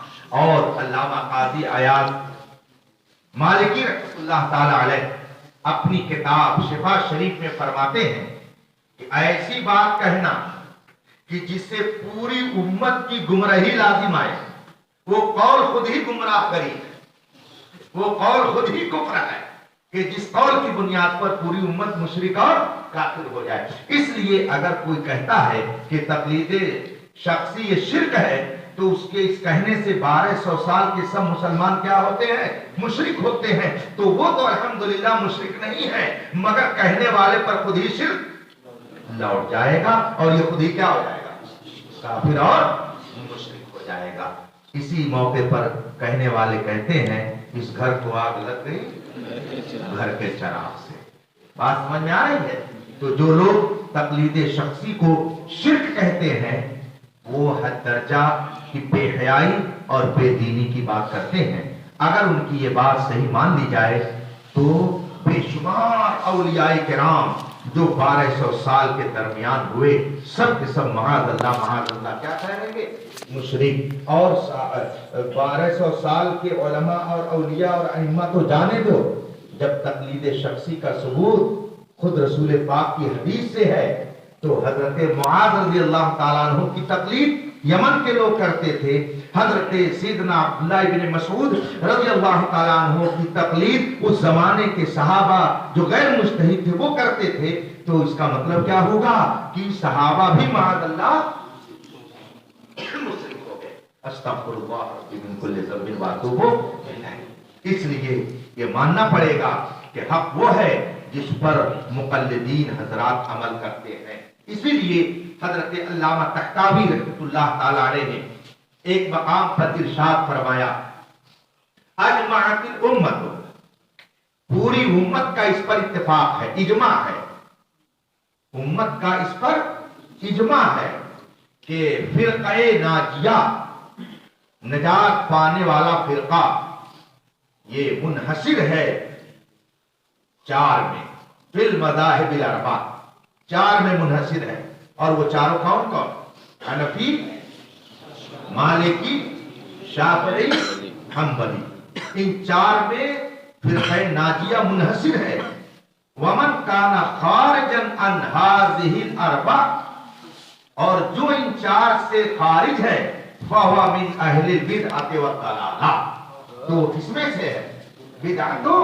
Speaker 3: اور علامہ قاضی عیاض مالکی رحمۃ اللہ تعالی علیہ اپنی کتاب شفا شریف میں فرماتے ہیں کہ ایسی بات کہنا کہ جس سے پوری امت کی گمراہی لازم آئے، وہ قول خود ہی گمراہ کری ہے، وہ قول خود ہی کفر ہے کہ جس قول کی بنیاد پر پوری امت مشرک اور کافر ہو جائے۔ اس لیے اگر کوئی کہتا ہے کہ تقلید شخصی یہ شرک ہے، تو اس کے اس کہنے سے 1200 سال کے سب مسلمان کیا ہوتے ہیں؟ مشرک ہوتے ہیں۔ تو وہ تو الحمدللہ مشرک نہیں ہے، مگر کہنے والے پر خود ہی شرک لوٹ جائے گا، اور یہ خود ہی کیا ہو جائے گا؟ کافر اور مشرک ہو جائے گا۔ اسی موقع پر کہنے والے کہتے ہیں اس گھر کو آگ لگ گئی گھر کے چراغ سے۔ بات سمجھ میں آ رہی ہے؟ تو جو لوگ تقلید شخصی کو شرک کہتے ہیں، وہ حد درجہ کی بے حیائی اور بے دینی کی بات کرتے ہیں۔ اگر ان کی یہ بات صحیح مان لی جائے تو بے شمار اولیاء کرام جو 1200 سال کے درمیان ہوئے، سب کے سب معاذ اللہ کیا کہیں گے؟ مشرک۔ اور 1200 سال کے علماء اور اولیاء اور ائمہ تو جانے دو، جب تقلید شخصی کا ثبوت خود رسول پاک کی حدیث سے ہے، تو حضرت معاذ رضی اللہ تعالیٰ عنہ کی تقلید یمن کے لوگ کرتے تھے، حضرت سیدنا عبداللہ بن مسعود رضی اللہ تعالیٰ عنہ کی تقلید اس زمانے کے صحابہ جو غیر مجتہد تھے وہ کرتے تھے۔ تو اس کا مطلب کیا ہوگا کہ صحابہ بھی معاذ اللہ مسلم ہو گئے۔ استغفر اللہ ربی من کل ذنب واتوب الیہ۔ اس لیے یہ ماننا پڑے گا کہ حق وہ ہے جس پر مقلدین حضرات عمل کرتے ہیں۔ اسی لیے حضرت علامہ طحطاوی رحمۃ اللہ تعالی علیہ نے ایک مقام پر ارشاد فرمایا، اجمعت الامت، پوری امت کا اس پر اتفاق ہے، اجماع ہے، امت کا اس پر اجماع ہے کہ فرقہ ناجیہ، نجات پانے والا فرقہ، یہ منحصر ہے 4 میں، فی المذاہب الاربعہ، 4 میں منحصر ہے۔ اور وہ چاروں کون کون؟ حنفی، مالکی، شافعی، حنبلی۔ ان 4 میں فرقہ ناجیہ منحصر ہے۔ ومن کان خارجا عن هذه الاربعہ، اور جو ان 4 سے خارج ہے، فهو من اہل البدعۃ والضلالہ، تو اس میں سے ہے، بدعت و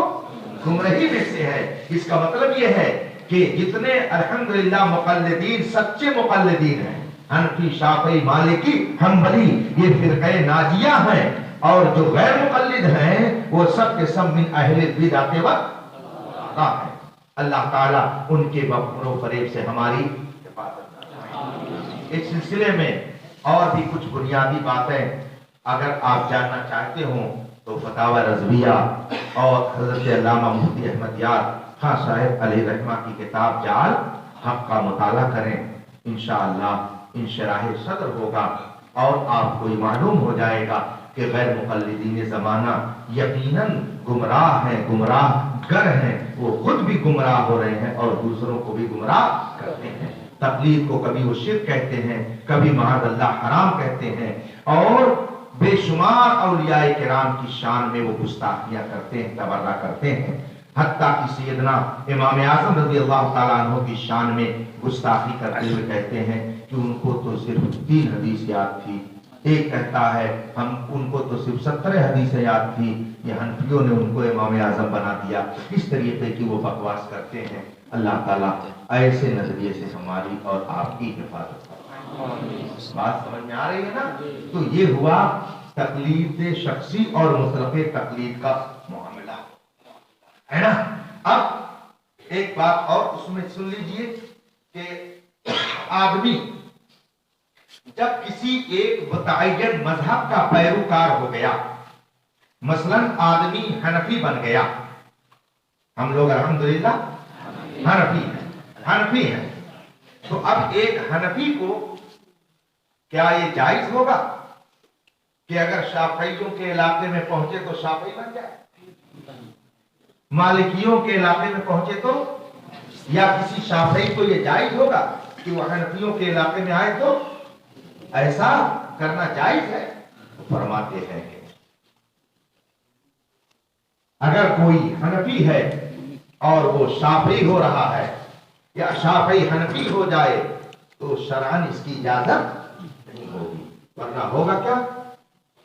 Speaker 3: گمراہی میں سے ہے۔ اس کا مطلب یہ ہے کہ جتنے الحمدللہ مقلدین سچے مقلدین ہیں، حنفی، شافعی، مالکی، حنبلی، یہ فرقہ ناجیہ ہیں، اور جو غیر مقلد ہیں وہ سب کے سب من اہل البدعۃ والضلالہ ہیں۔ اللہ تعالیٰ ان کے مکر و فریب سے ہماری حفاظت فرمائے۔ اس سلسلے میں اور بھی کچھ بنیادی باتیں اگر آپ جاننا چاہتے ہوں تو فتاوی رضویہ اور حضرت علامہ مفتی احمد یار خان صاحب علیہ رحمہ کی کتاب جال حق کا مطالعہ کریں، انشاءاللہ انشراح صدر ہوگا، اور آپ کو یہ معلوم ہو جائے گا کہ غیر مقلدین زمانہ یقیناً گمراہ ہیں، گمراہ گر ہیں، وہ خود بھی گمراہ ہو رہے ہیں اور دوسروں کو بھی گمراہ کرتے ہیں۔ تقلید کو کبھی وہ شرک کہتے ہیں، کبھی معاذ اللہ حرام کہتے ہیں، اور بے شمار اولیاء کرام کی شان میں وہ گستاخیاں کرتے ہیں، تبرہ کرتے ہیں۔ حتیٰ کہ سیدنا امام اعظم رضی اللہ تعالیٰ عنہ کی شان میں گستاخی کرتے ہوئے کہتے ہیں کہ ان کو تو صرف 3 حدیث یاد تھی، ایک کہتا ہے ہم ان کو تو صرف 17 حدیثیں یاد تھی، یہ حنفیوں نے ان کو امام اعظم بنا دیا۔ اس طریقے کی وہ بکواس کرتے ہیں۔ اللہ تعالیٰ ایسے نظریے سے ہماری اور آپ کی حفاظت فرمائے۔ بات سمجھ میں آ رہی ہے نا؟ تو یہ ہوا تقلید شخصی اور مطلق تقلید کا معاملہ ہے نا۔ اب ایک بات اور اس میں سن لیجئے کہ آدمی جب کسی ایک متعین مذہب کا پیروکار ہو گیا، مثلا آدمی حنفی بن گیا، ہم لوگ الحمدللہ حنفی ہیں، تو اب ایک حنفی کو کیا یہ جائز ہوگا کہ اگر شافعیوں کے علاقے میں پہنچے تو شافعی بن جائے، مالکیوں کے علاقے میں پہنچے تو، یا کسی شافعی کو یہ جائز ہوگا کہ وہ حنفیوں کے علاقے میں آئے تو ایسا کرنا جائز ہے؟ فرماتے ہیں کہ اگر کوئی حنفی ہے اور وہ شافعی ہو رہا ہے یا شافعی حنفی ہو جائے تو شرعاً اس کی اجازت نہیں ہوگی، ورنہ ہوگا کیا؟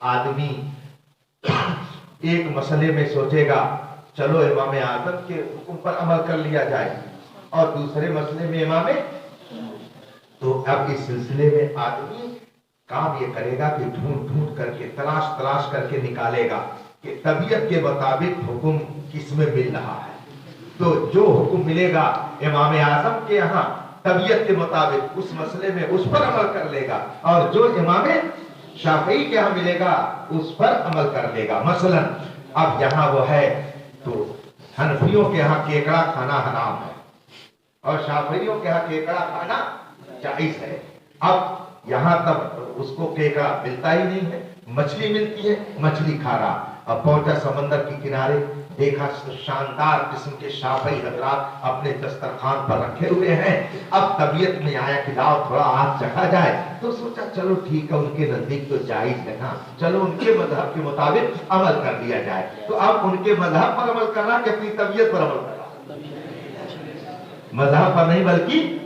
Speaker 3: آدمی ایک مسئلے میں سوچے گا چلو امام اعظم کے حکم پر عمل کر لیا جائے، اور دوسرے مسئلے میں امام، تو اب اس سلسلے میں آدمی کام یہ کرے گا کہ ڈھونڈ ڈھونڈ کر کے تلاش کر کے نکالے گا کہ طبیعت کے مطابق حکم کس میں مل رہا ہے، تو جو حکم ملے گا امام اعظم کے یہاں طبیعت کے مطابق اس مسئلے میں اس پر عمل کر لے گا، اور جو امام شافعی کے یہاں ملے گا اس پر عمل کر لے گا۔ مثلا اب یہاں وہ ہے تو حنفیوں کے یہاں کیکڑا کھانا حرام ہے اور شافعیوں کے یہاں کیکڑا کھانا جائز ہے۔ اب یہاں تک اس کو کیکڑا ملتا ہی نہیں ہے، مچھلی ملتی ہے، مچھلی کھا رہا۔ اب پہنچا سمندر کے کنارے، دیکھا شاندار قسم کے شافعی حضرات اپنے دسترخوان پر رکھے ہوئے ہیں۔ اب طبیعت میں آیا کہ لاؤ تھوڑا ہاتھ چکھا جائے، تو سوچا چلو ٹھیک ہے، ان کے نزدیک تو جائز ہے نا، چلو ان کے مذہب کے مطابق عمل کر لیا جائے۔ تو اب ان کے مذہب پر عمل کرنا کہ اپنی طبیعت پر عمل کرنا؟ مذہب پر نہیں بلکہ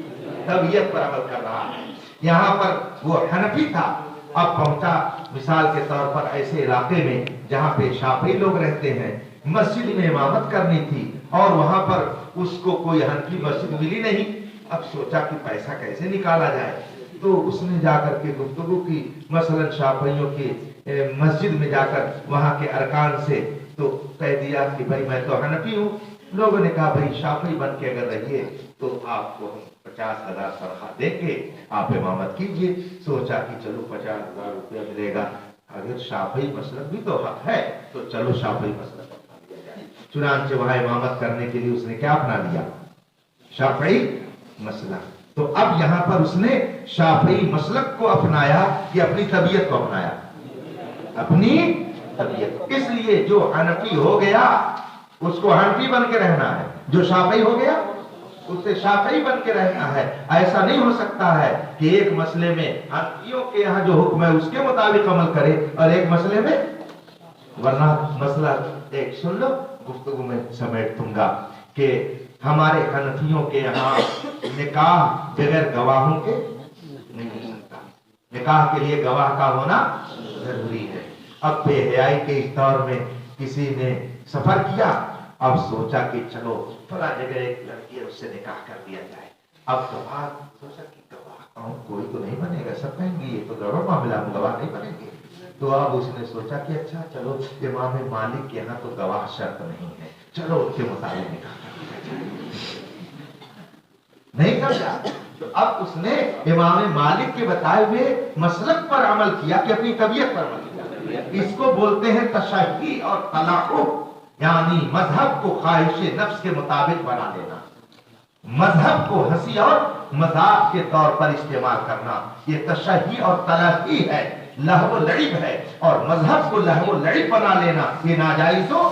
Speaker 3: طبیعت پر عمل کر رہا ہے۔ یہاں پر وہ حنفی تھا، اب پہنچا مثال کے طور پر ایسے علاقے میں جہاں پہ شافعی لوگ رہتے ہیں، مسجد میں امامت کرنی تھی اور وہاں پر اس کو کوئی حنفی مسجد ملی نہیں۔ اب سوچا کہ پیسہ کیسے نکالا جائے، تو اس نے جا کر کے گفتگو کی مثلا شافعیوں کی مسجد میں جا کر وہاں کے ارکان سے، تو کہہ دیا کہ بھائی میں تو حنفی ہوں۔ لوگوں نے کہا بھائی شافعی بن کے اگر رہیے تو آپ کو 50,000 تنخواہ دیں گے، آپ امامت کیجئے۔ سوچا کہ چلو 50,000 روپیہ ملے گا، اگر شافعی مسلک بھی تو حق ہے تو چلو شافعی مسلک اپنا لیا جائے۔ چنانچہ وہاں امامت کرنے کے لیے اس نے کیا اپنا لیا؟ شافعی مسلک۔ تو اب یہاں پر اس نے شافعی مسلک کو اپنایا کہ اپنی طبیعت کو اپنایا؟ اپنی طبیعت۔ اس لیے جو حنفی ہو گیا اس کو حنفی بن کے رہنا ہے، جو شافعی ہو گیا اس سے شافعی بن کے رہنا ہے۔ ایسا نہیں ہو سکتا ہے کہ ایک مسئلے میں حنفیوں کے یہاں جو حکم ہے اس کے مطابق عمل کرے اور ایک مسئلے میں، ورنہ مسئلہ ایک سن لو، گفتگو میں سمیٹ دوں گا کہ ہمارے حنفیوں کے یہاں نکاح بغیر گواہوں کے نہیں ہو سکتا، نکاح کے لیے گواہ کا ہونا ضروری ہے۔ اب بے حیائی کے اس دور میں کسی نے سفر کیا، اب سوچا کہ چلو فلاں جگہ ایک لڑکی ہے اس سے نکاح کر دیا جائے۔ اب گواہ سوچا کہ گواہ کوئی تو نہیں بنے گا، سب کہیں گے یہ تو گڑبڑ معاملہ، گواہ نہیں بنیں گے۔ تو اب اس نے سوچا کہ اچھا چلو امام مالک کے یہاں تو گواہ شرط نہیں ہے، چلو اس کے مطابق نکاح کر دیا جائے۔ نہیں سمجھا؟ تو اب اس نے امام مالک کے بتائے ہوئے مسلک پر عمل کیا کہ اپنی طبیعت پر عمل کیا۔ اس کو بولتے ہیں تشہی اور تلاعب، یعنی مذہب کو خواہش نفس کے مطابق بنا لینا، مذہب کو ہنسی اور مذاق کے طور پر استعمال کرنا، یہ تشہی اور تلاعب ہے، لہو و لعب ہے۔ اور مذہب کو لہو و لعب بنا لینا یہ ناجائز و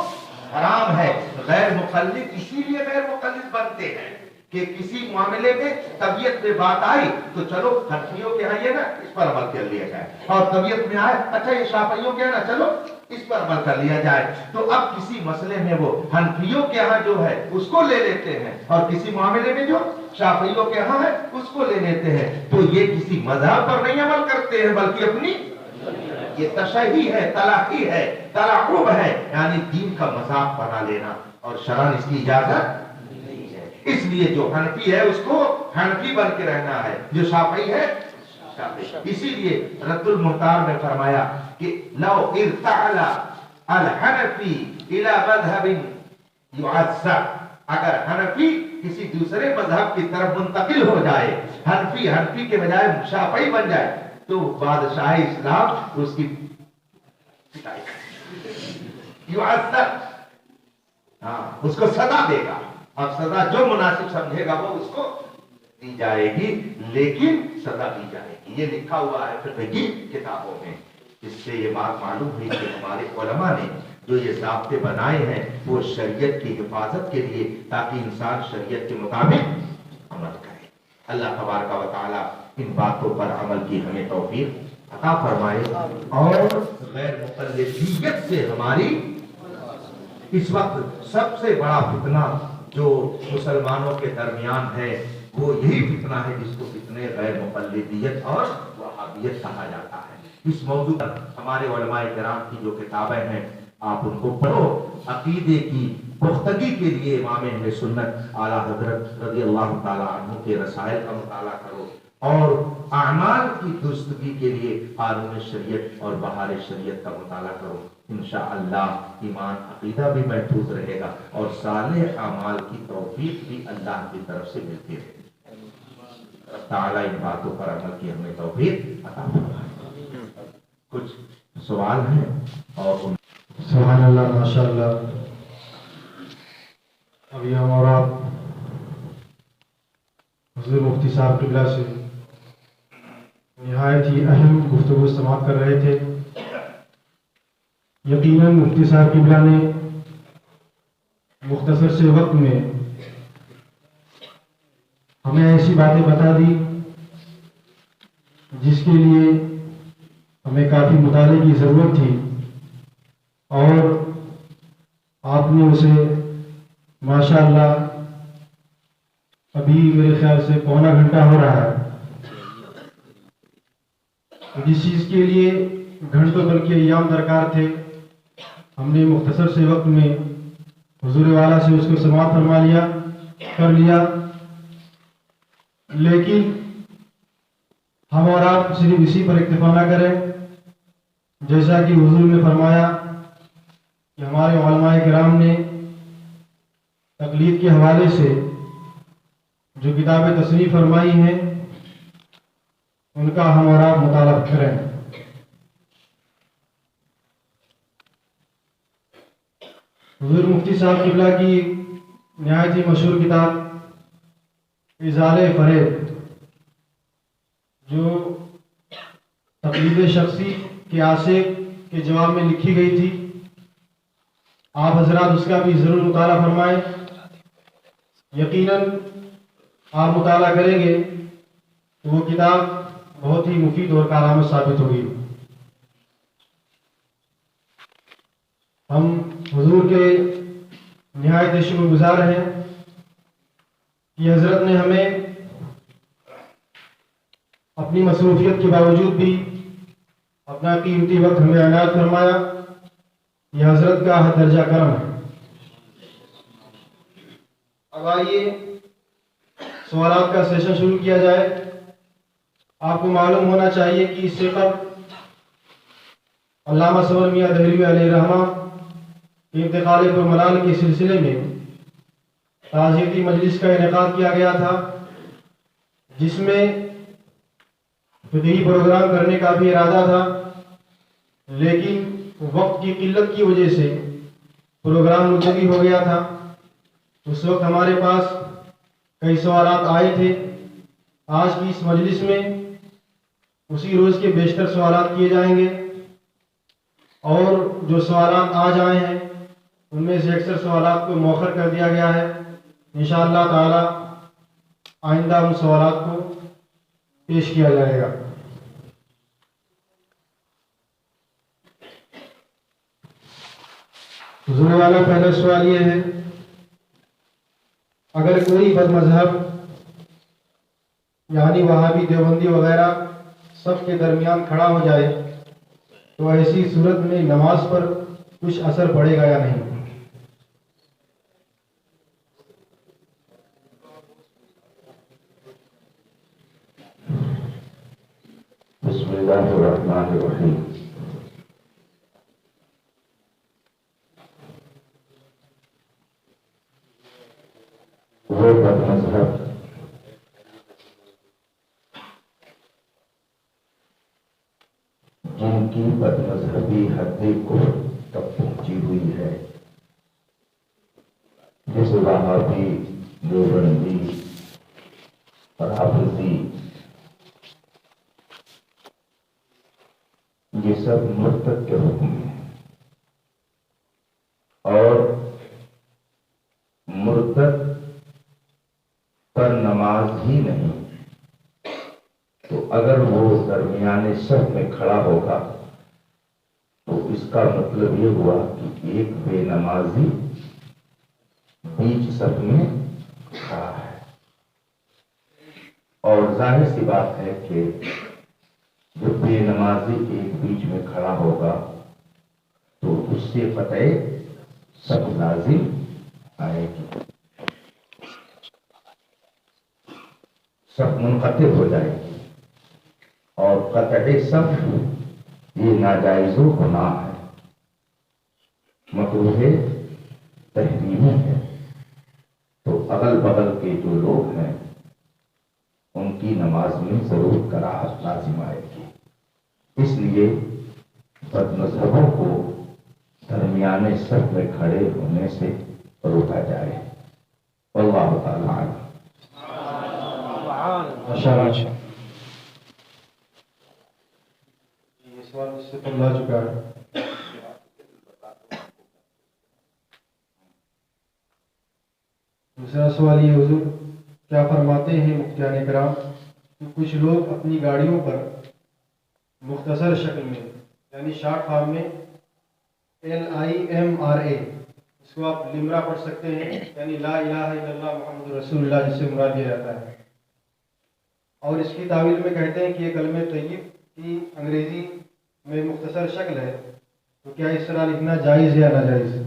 Speaker 3: حرام ہے۔ غیر مقلد اسی لیے غیر مقلد بنتے ہیں کہ کسی معاملے میں طبیعت میں بات آئی تو چلو حنفیوں کے یہاں یہ نا اس پر عمل کر لیا جائے، اور طبیعت میں آئے اچھا یہ شافعیوں کے یہاں نا چلو اس پر عمل کر لیا جائے۔ تو اب کسی مسئلے میں وہ حنفیوں کے یہاں جو ہے اس کو لے لیتے ہیں، اور کسی معاملے میں جو شافعیوں کے یہاں ہے اس کو لے لیتے ہیں۔ تو یہ کسی مذہب پر نہیں عمل کرتے ہیں بلکہ اپنی، یہ تشہی ہے، تلاقی ہے، تلاعب ہے، یعنی دین کا مذاق بنا لینا، اور شرعاً اس کی اجازت نہیں ہے۔ اس لیے جو حنفی ہے اس کو حنفی بن کے رہنا ہے، جو شافعی ہے اسی لیے رد المختار میں فرمایا کہ لو ارتعل الحنفی الى مذہب یعزا، اگر حنفی کسی دوسرے مذہب کی طرف منتقل ہو جائے، حنفی کے بجائے شافعی بن جائے، تو بادشاہ اسلام اس کی یعزا، اس کو سزا دے گا، اور سزا جو مناسب سمجھے گا وہ اس کو دی جائے گی، لیکن سزا دی جائے گی۔ یہ لکھا ہوا ہے فقہ کی کتابوں میں۔ اس سے یہ بات معلوم ہوئی کہ ہمارے علماء نے جو یہ ضابطے بنائے ہیں وہ شریعت کی حفاظت کے لیے، تاکہ انسان شریعت کے مطابق عمل کرے۔ اللہ تبارک و تعالی ان باتوں پر عمل کی ہمیں توفیق عطا فرمائے، اور غیر مقلدیت سے ہماری اس وقت سب سے بڑا فتنہ جو مسلمانوں کے درمیان ہے وہ یہی فتنہ ہے جس کو فتنہ غیر مقلدیت اور وہابیت کہا جاتا ہے۔ اس موضوع پر ہمارے علماء کرام کی جو کتابیں ہیں آپ ان کو پڑھو، عقیدے کی پختگی کے لیے امام اہل سنت اعلیٰ حضرت رضی اللہ تعالیٰ عنہ کے رسائل کا مطالعہ کرو، اور اعمال کی درستگی کے لیے قانون شریعت اور بہار شریعت کا مطالعہ کرو۔ انشاءاللہ ایمان عقیدہ بھی محفوظ رہے گا، اور صالح اعمال کی توفیق بھی اللہ کی طرف سے ملتی رہے گی۔ تعالیٰ ان باتوں پر عمل کی ہمیں توفیق عطا فرمائے۔ کچھ سوال ہیں اور
Speaker 4: سبحان اللہ، ماشاء اللہ۔ ابھی ہم اور آپ حضور مفتی صاحب قبلہ سے نہایت ہی اہم گفتگو سماعت کر رہے تھے۔ یقیناً مفتی صاحب قبلہ نے مختصر سے وقت میں ہمیں ایسی باتیں بتا دی جس کے لیے ہمیں کافی مطالعے کی ضرورت تھی، اور آپ نے اسے ماشاءاللہ ابھی میرے خیال سے پونا گھنٹہ ہو رہا ہے، جس چیز کے لیے گھنٹوں بلکہ ایام درکار تھے، ہم نے مختصر سے وقت میں حضور والا سے اس کو سماعت فرما لیا کر لیا۔ لیکن ہم اور آپ صرف اسی پر اکتفا نہ کریں، جیسا کہ حضور نے فرمایا کہ ہمارے علماء کرام نے تقلید کے حوالے سے جو کتابیں تصنیف فرمائی ہیں ان کا ہم اور آپ مطالعہ کریں۔ حضور مفتی صاحب قبلہ کی نہایت ہی مشہور کتاب ازالہ فریب، جو تقلید شخصی کے عاشق کے جواب میں لکھی گئی تھی، آپ حضرات اس کا بھی ضرور مطالعہ فرمائیں۔ یقیناً آپ مطالعہ کریں گے تو وہ کتاب بہت ہی مفید اور کارآمد ثابت ہوگی۔ ہم حضور کے نہایت شکر گزار ہیں کہ حضرت نے ہمیں اپنی مصروفیت کے باوجود بھی اپنا قیمتی وقت ہمیں عنایت فرمایا۔ یہ حضرت کا درجہ کرم ہے۔ اب آئیے سوالات کا سیشن شروع کیا جائے۔ آپ کو معلوم ہونا چاہیے کہ اس سے قبل علامہ صبر میاں دہلوی علیہ رحمہ کے انتقال پر ملال کے سلسلے میں تعزیتی مجلس کا انعقاد کیا گیا تھا، جس میں فقہی پروگرام کرنے کا بھی ارادہ تھا، لیکن وقت کی قلت کی وجہ سے پروگرام ملتوی ہو گیا تھا۔ اس وقت ہمارے پاس کئی سوالات آئے تھے۔ آج کی اس مجلس میں اسی روز کے بیشتر سوالات کیے جائیں گے، اور جو سوالات آج آئے ہیں ان میں سے اکثر سوالات کو مؤخر کر دیا گیا ہے۔ انشاءاللہ تعالی آئندہ ان سوالات کو پیش کیا جائے گا۔ حضور والا پہلا سوال یہ ہے، اگر کوئی بد مذہب یعنی وہابی دیوبندی وغیرہ سب کے درمیان کھڑا ہو جائے تو ایسی صورت میں نماز پر کچھ اثر پڑے گا یا نہیں؟
Speaker 2: اللہ الرحمن الرحیم. وہ بد مذہب جن کی بد مذہبی حد کفر تک پہنچی ہوئی ہے، جیسے وہابی، دیوبندی، رافضی، یہ سب مرتد کے حکم ہیں، اور مرتد پر نماز ہی نہیں، تو اگر وہ درمیانے صف میں کھڑا ہوگا تو اس کا مطلب یہ ہوا کہ ایک بے نمازی بیچ صف میں کھڑا ہے. اور ظاہر سی بات ہے کہ جب بے نمازی ایک بیچ میں کھڑا ہوگا تو اس سے قطعی سب لازم آئے گی، سب منقطع ہو جائے گی، اور قطعی سب یہ ناجائز و گناہ ہے، مکروہ تحریمی ہے. تو اگل بغل کے جو لوگ ہیں ان کی نماز میں ضرور کراہت لازم آئے گی. اس لیے بد مذہبوں کو درمیانے صف میں کھڑے ہونے سے روکا جائے. واللہ تعالی عنہ.
Speaker 4: ماشاءاللہ. یہ سوال اس سے پہلا چکا ہے. دوسرا سوال یہ حضور کیا فرماتے ہیں مفتیان کرام کہ کچھ لوگ اپنی گاڑیوں پر مختصر شکل میں یعنی شارٹ فارم میں LIMRA، اس کو آپ لمرا پڑھ سکتے ہیں، یعنی لا الہ الا اللہ محمد رسول اللہ، جس سے مراد لیا جاتا ہے، اور اس کی تعویل میں کہتے ہیں کہ یہ کلمہ طیب کی انگریزی میں مختصر شکل ہے، تو کیا اس طرح لکھنا جائز ہے یا ناجائز ہے؟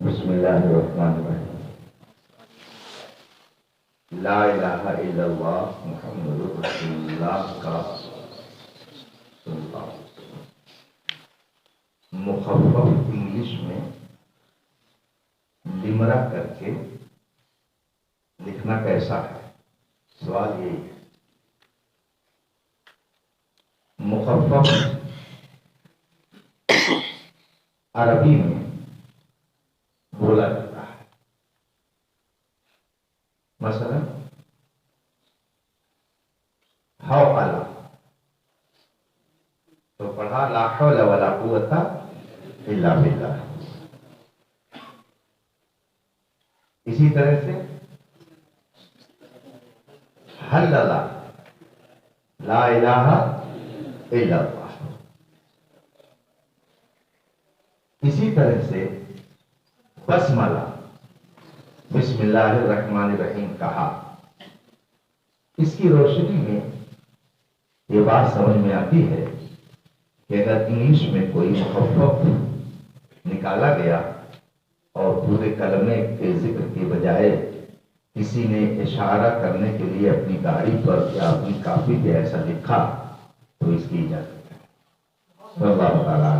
Speaker 2: بسم اللہ الرحمن الرحیم. لا الہ الا اللہ محمد رسول اللہ کا صلی اللہ علیہ وسلم مخفف انگلش میں لمرا کر کے لکھنا کیسا ہے؟ سوال یہی ہے. مخفف عربی میں بولا جاتا ہے. مثلا حوقلا تو پڑھا لا حول ولا قوت الا باللہ. اسی طرح سے حللا لا الہ الا اللہ. اسی طرح سے بسملہ بسم اللہ الرحمن الرحیم کہا. اس کی روشنی میں یہ بات سمجھ میں آتی ہے کہ اگر انگلش میں کوئی مخفف نکالا گیا اور پورے کلمے کے ذکر کے بجائے کسی نے اشارہ کرنے کے لیے اپنی گاڑی پر یا اپنی کاپی پہ ایسا لکھا تو اس کی اجازت ہے. اللہ تعالیٰ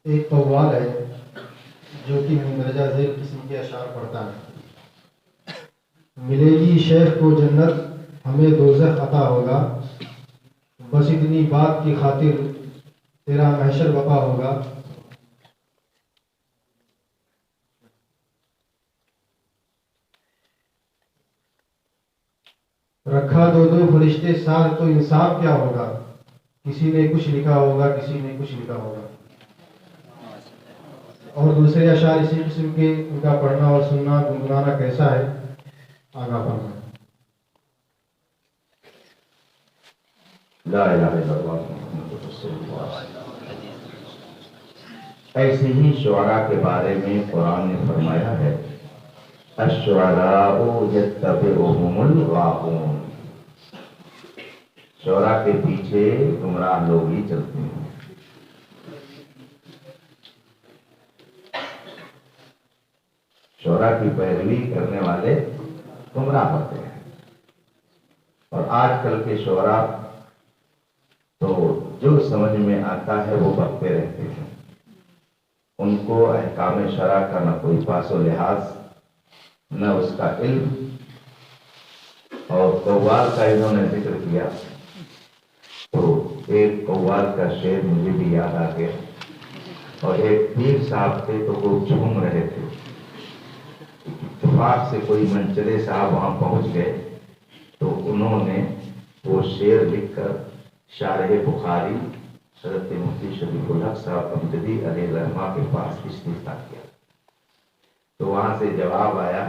Speaker 4: ایک قوال ہے جو کہ مندرجہ ذیل قسم کے اشعار پڑھتا ہے. ملے گی شیخ کو جنت، ہمیں دوزخ عطا ہوگا، بس اتنی بات کی خاطر تیرا محشر وفا ہوگا. رکھا دو دو فرشتے ساتھ تو انصاف کیا ہوگا. کسی نے کچھ لکھا ہوگا، کسی نے کچھ لکھا ہوگا، اور دوسرے اشعار اسی قسم کے ان کا پڑھنا اور سننا گنگنانا کیسا ہے آگاہ فرمائیں۔
Speaker 2: لا الہ الا اللہ محمد رسول اللہ۔ ایسے ہی شعراء کے بارے میں قرآن نے فرمایا ہے الشعراء یتبعہم الغاوون، شعراء کے پیچھے گمراہ لوگ ہی چلتے ہیں۔ شعراء کی پیروی کرنے والے گمراہ ہوتے ہیں، اور آج کل کے شعراء تو جو سمجھ میں آتا ہے وہ بکتے رہتے ہیں، ان کو احکام شرع کا نہ کوئی پاس و لحاظ، نہ اس کا علم۔ اور قوال کا انہوں نے ذکر کیا تو ایک قوال کا شعر مجھے بھی یاد آ گیا، اور ایک پیر صاحب تھے تو وہ جھوم رہے تھے، اتفاق سے کوئی منچلے صاحب وہاں پہنچ گئے تو انہوں نے وہ شعر لکھ کر شارح بخاری حضرت مفتی شفیق الحق صاحب امجدی علیہ الرحمہ کے پاس استفتاء کیا، تو وہاں سے جواب آیا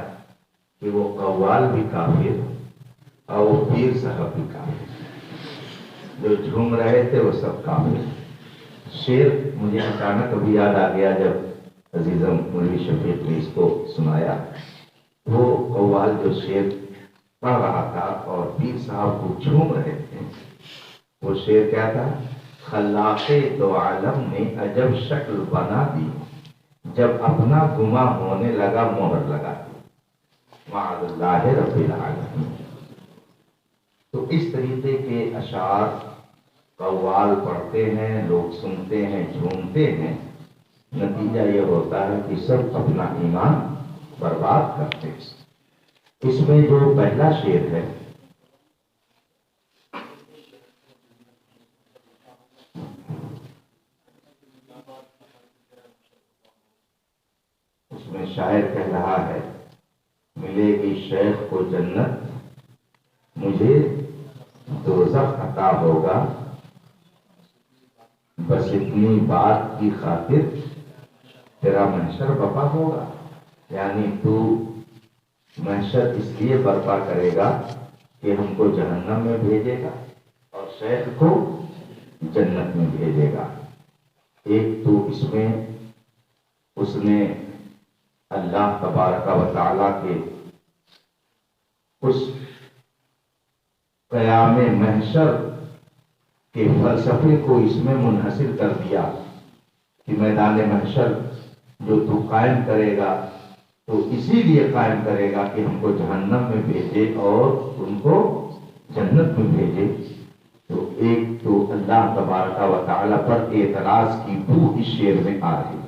Speaker 2: کہ وہ قوال بھی کافر اور وہ پیر صاحب بھی کافر، جو جھوم رہے تھے وہ سب کافر۔ شعر مجھے اچانک ابھی یاد آ گیا جب عزیزم مولوی شفیق نے اس کو سنایا، وہ قوال جو شعر پڑھ رہا تھا اور پیر صاحب کو جھوم رہے تھے، وہ شعر کیا تھا؟ خلاق دو عالم نے عجب شکل بنا دی، جب اپنا گما ہونے لگا مہر لگا دی، معاذ اللہ رب العالمین۔ تو اس طریقے کے اشعار قوال پڑھتے ہیں، لوگ سنتے ہیں، جھومتے ہیں، نتیجہ یہ ہوتا ہے کہ سب اپنا ایمان برباد کرتے ہیں۔ اس میں جو پہلا شعر ہے اس میں شاعر کہہ رہا ہے ملے گی شیخ کو جنت، مجھے دوزخ عطا ہوگا، بس اتنی بات کی خاطر تیرا محشر برپا ہوگا، یعنی تو محشر اس لیے برپا کرے گا کہ ہم کو جہنم میں بھیجے گا اور شیخ کو جنت میں بھیجے گا۔ ایک تو اس میں اس نے اللہ تبارک و تعالیٰ کے اس قیام محشر کے فلسفے کو اس میں منحصر کر دیا کہ میدان محشر جو تو قائم کرے گا تو اسی لیے قائم کرے گا کہ ہم کو جہنم میں بھیجے اور ان کو جنت میں بھیجے۔ تو ایک تو اللہ تبارک و تعالیٰ پر اعتراض کی بو اس شعر میں آ رہی ہے،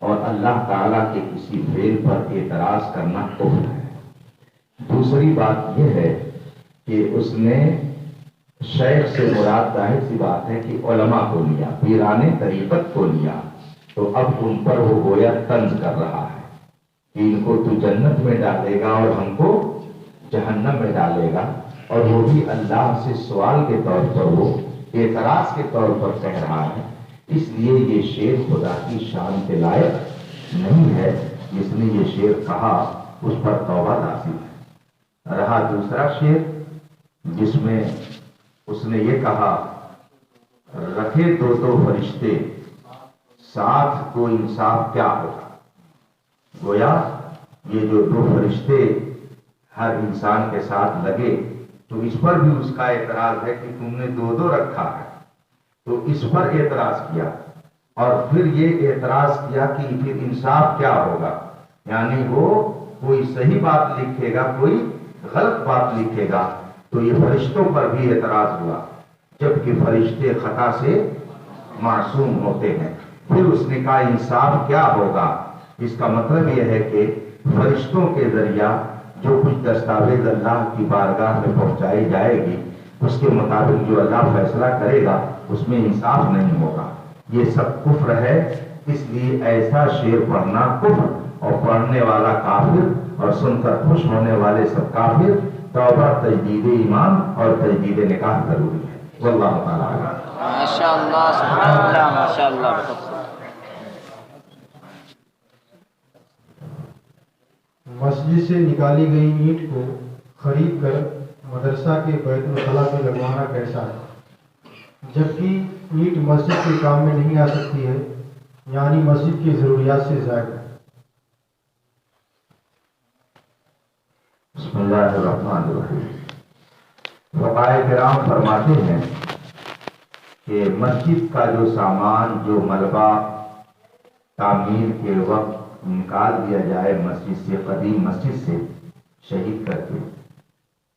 Speaker 2: اور اللہ تعالیٰ کے کسی فعل پر اعتراض کرنا کفر ہے۔ دوسری بات یہ ہے کہ اس نے شیخ سے مراد ظاہر سی بات ہے کہ علماء کو لیا، پیران طریقت کو لیا، تو اب ان پر وہ گویا طنز کر رہا ہے کہ ان کو تو جنت میں ڈالے گا اور ہم کو جہنم میں ڈالے گا، اور وہ بھی اللہ سے سوال کے طور پر، وہ اعتراض کے طور پر کہہ رہا ہے۔ اس لیے یہ شعر خدا کی شان کے لائق نہیں ہے، جس نے یہ شعر کہا اس پر توبہ لازم ہے۔ رہا دوسرا شعر جس میں اس نے یہ کہا رکھے دو فرشتے ساتھ تو انصاف کیا ہوگا، گویا یہ جو دو فرشتے ہر انسان کے ساتھ لگے تو اس پر بھی اس کا اعتراض ہے کہ تم نے دو رکھا ہے، تو اس پر اعتراض کیا، اور پھر یہ اعتراض کیا کہ پھر انصاف کیا ہوگا، یعنی وہ کوئی صحیح بات لکھے گا کوئی غلط بات لکھے گا، تو یہ فرشتوں پر بھی اعتراض ہوا، جبکہ فرشتے خطا سے معصوم ہوتے ہیں۔ پھر اس نے کہا انصاف کیا ہوگا، اس کا مطلب یہ ہے کہ فرشتوں کے ذریعہ جو کچھ دستاویز اللہ کی بارگاہ میں پہنچائی جائے گی اس کے مطابق جو اللہ فیصلہ کرے گا اس میں انصاف نہیں ہوگا، یہ سب کفر ہے۔ اس لیے ایسا شعر پڑھنا کفر، اور پڑھنے والا کافر، اور سن کر خوش ہونے والے سب کافر۔ توبہ، تجدید ایمان اور تجدید نکاح ضروری ہے۔ واللہ تعالی اعلم۔
Speaker 5: ماشاء اللہ سبحان اللہ ماشاء اللہ بہت خوب۔
Speaker 4: مسجد سے نکالی گئی اینٹ کو خرید کر مدرسہ کے بیت الخلاء میں لگوانا کیسا ہے، جبکہ اینٹ مسجد کے کام میں نہیں آ سکتی ہے، یعنی مسجد کی ضروریات سے زائد ہے؟
Speaker 2: بسم اللہ الرحمن الرحیم۔ فقہائے کرام فرماتے ہیں کہ مسجد کا جو سامان، جو ملبہ تعمیر کے وقت نکال دیا جائے مسجد سے، قدیم مسجد سے شہید کر کے،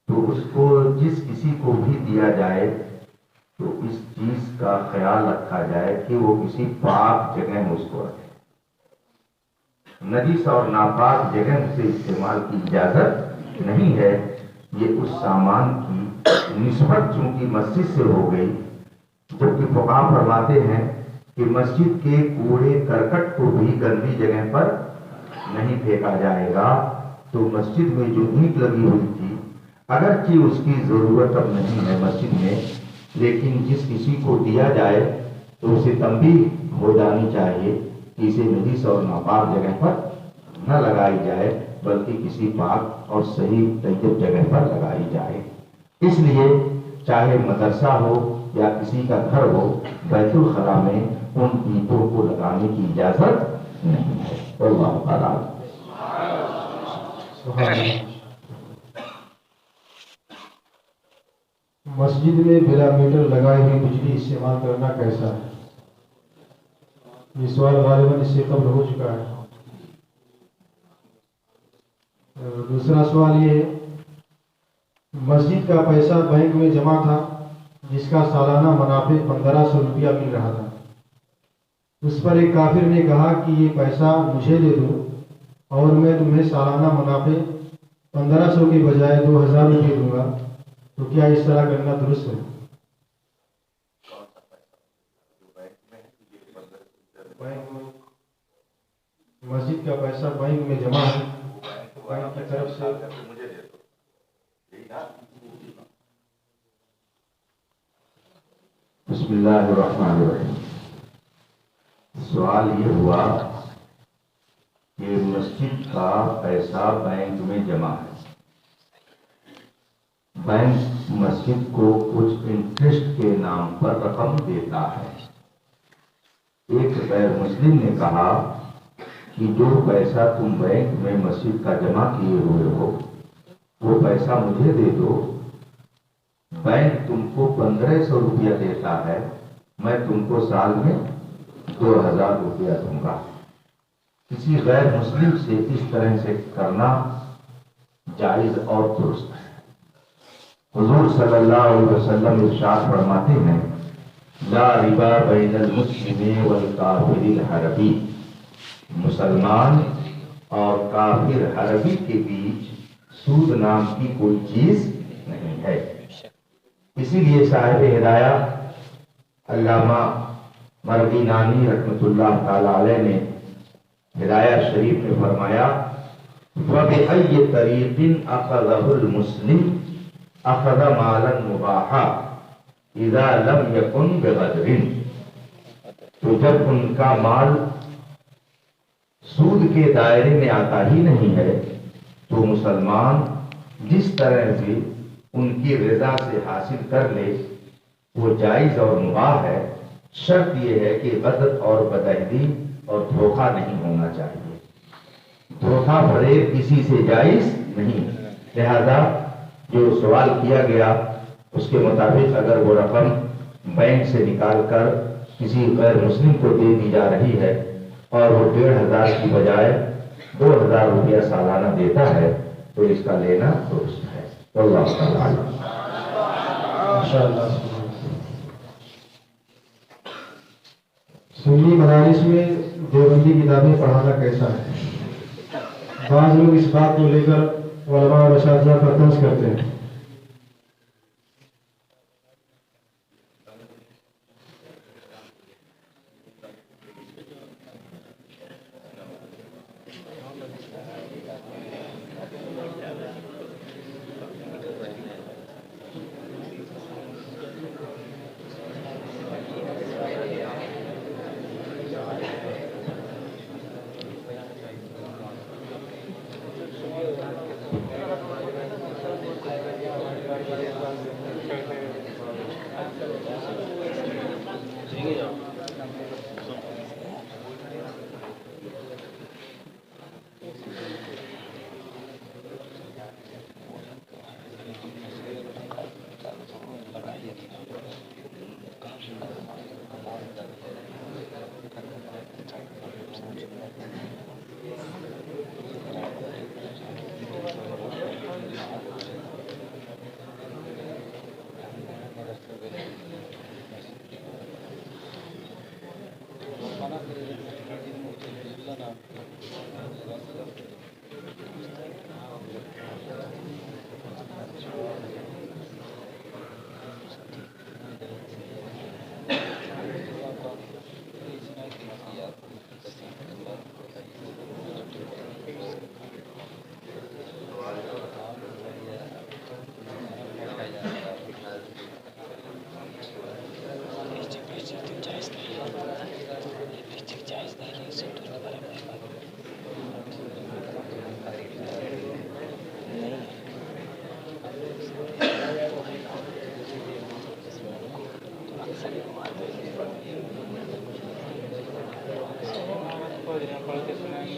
Speaker 2: تو اس کو جس کسی کو بھی دیا جائے تو اس چیز کا خیال رکھا جائے کہ وہ کسی پاک جگہ میں اس کو رکھے۔ نجس اور ناپاک جگہ سے استعمال کی اجازت نہیں ہے۔ یہ اس سامان کی نسبت چونکہ مسجد سے ہو گئی، جبکہ فقہا فرماتے ہیں کہ مسجد کے کوڑے کرکٹ کو بھی گندی جگہ پر نہیں پھینکا جائے گا۔ تو مسجد میں جو اینٹ لگی ہوئی تھی، اگرچہ اس کی ضرورت اب نہیں ہے مسجد میں، لیکن جس کسی کو دیا جائے تو اسے تنبیہ ہو جانی چاہیے کہ اسے نجس اور ناپاک جگہ پر نہ لگائی جائے، بلکہ کسی پاک اور صحیح طیب جگہ پر لگائی جائے۔ اس لیے چاہے مدرسہ ہو یا کسی کا گھر ہو، بیت الخلاء میں ان اینٹوں کو لگانے کی اجازت نہیں ہے۔ واللہ تعالی
Speaker 4: سبحان اللہ۔ مسجد میں بلا میٹر لگائی ہوئی بجلی استعمال کرنا کیسا ہے؟ یہ سوال غالباً اس سے قبل ہو چکا ہے۔ دوسرا سوال یہ ہے، مسجد کا پیسہ بینک میں جمع تھا جس کا سالانہ منافع 1500 روپیہ مل رہا تھا۔ اس پر ایک کافر نے کہا کہ یہ پیسہ مجھے دے دو اور میں تمہیں سالانہ منافع 1500 کے بجائے 2000 روپئے دوں گا، تو کیا اس طرح کرنا درست ہے؟ مسجد کا پیسہ بینک میں جمع ہے، بینک کی طرف سے
Speaker 2: بسم اللہ الرحمن الرحیم۔ سوال یہ ہوا کہ مسجد کا پیسہ بینک میں جمع ہے، بینک مسجد کو کچھ انٹرسٹ کے نام پر رقم دیتا ہے۔ ایک غیر مسلم نے کہا کہ جو پیسہ تم بینک میں مسجد کا جمع کیے ہوئے ہو وہ پیسہ مجھے دے دو، بینک تم کو 1500 روپیہ دیتا ہے، میں تم کو سال میں 2000 روپیہ دوں گا۔ کسی غیر مسلم سے اس طرح سے کرنا جائز اور درست ہے۔ حضور صلی اللہ علیہ وسلم ارشاد فرماتے ہیں، لا ربا بین المسلم والکافر الحربی، مسلمان اور کافر حربی کے بیچ سود نام کی کوئی چیز نہیں ہے۔ اسی لیے صاحب ہدایہ علامہ مرغی نانی رحمۃ اللہ تعالی علیہ نے ہدایہ شریف میں فرمایا، وَبِأَيِّ طَرِيقٍ أَخَذَهُ الْمُسْلِمُ أَخَذَ مَالًا مُبَاحًا إِذَا لَمْ يَكُنْ بِغَدْرٍ۔ تو جب ان کا مال سود کے دائرے میں آتا ہی نہیں ہے تو مسلمان جس طرح سے ان کی رضا سے حاصل کر لے وہ جائز اور مباح ہے۔ شرط یہ ہے کہ غدر اور بدعہدی اور دھوکہ نہیں ہونا چاہیے، دھوکہ فریب کسی سے جائز نہیں۔ لہذا جو سوال کیا گیا اس کے مطابق اگر وہ رقم بینک سے نکال کر کسی غیر مسلم کو دے دی جا رہی ہے اور وہ 1500 کی بجائے 2000 روپیہ سالانہ دیتا ہے تو اس کا لینا درست ہے۔ واللہ تعالی اعلم۔
Speaker 4: ماشاءاللہ۔ سنی مدارس میں دیوبندی کتابیں پڑھانا کیسا ہے؟ بعض لوگ اس بات کو لے کر علماء اور اساتذہ پر طنز کرتے ہیں۔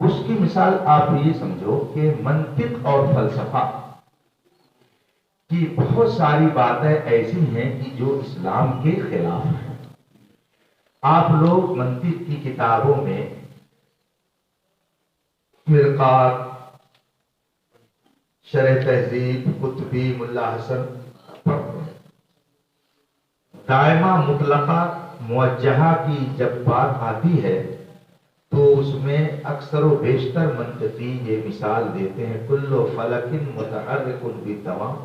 Speaker 3: اس کی مثال آپ یہ سمجھو کہ منطق اور فلسفہ کی بہت ساری باتیں ایسی ہیں کہ جو اسلام کے خلاف ہیں. آپ لوگ منطق کی کتابوں میں مرقات، شرح تہذیب، قطبی، ملا حسن پڑھتے ہیں. دائمہ مطلقہ موجہہ کی جب بات آتی ہے تو اس میں اکثر و بیشتر منطقی یہ مثال دیتے ہیں کل فلک متحرک بالدوام،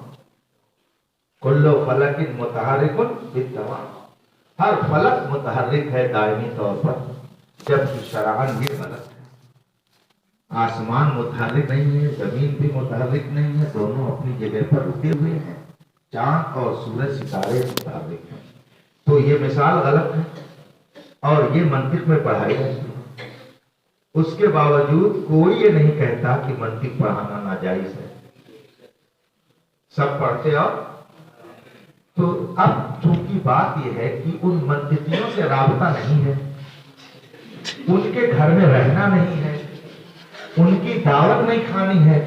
Speaker 3: کل فلک متحرک بالدوام، ہر فلک متحرک ہے دائمی طور پر، جبکہ شرعاً یہ غلط ہے. آسمان متحرک نہیں ہے، زمین بھی متحرک نہیں ہے، دونوں اپنی جگہ پر رکے ہوئے ہیں. چاند اور سورج ستارے متحرک ہیں. تو یہ مثال غلط ہے اور یہ منطق میں پڑھائی جاتی ہے. اس کے باوجود کوئی یہ نہیں کہتا کہ منطق پڑھانا ناجائز ہے، سب پڑھتے. اور تو اب چونکہ بات یہ ہے کہ ان منطقیوں سے رابطہ نہیں ہے، ان کے گھر میں رہنا نہیں ہے، ان کی دعوت نہیں کھانی ہے،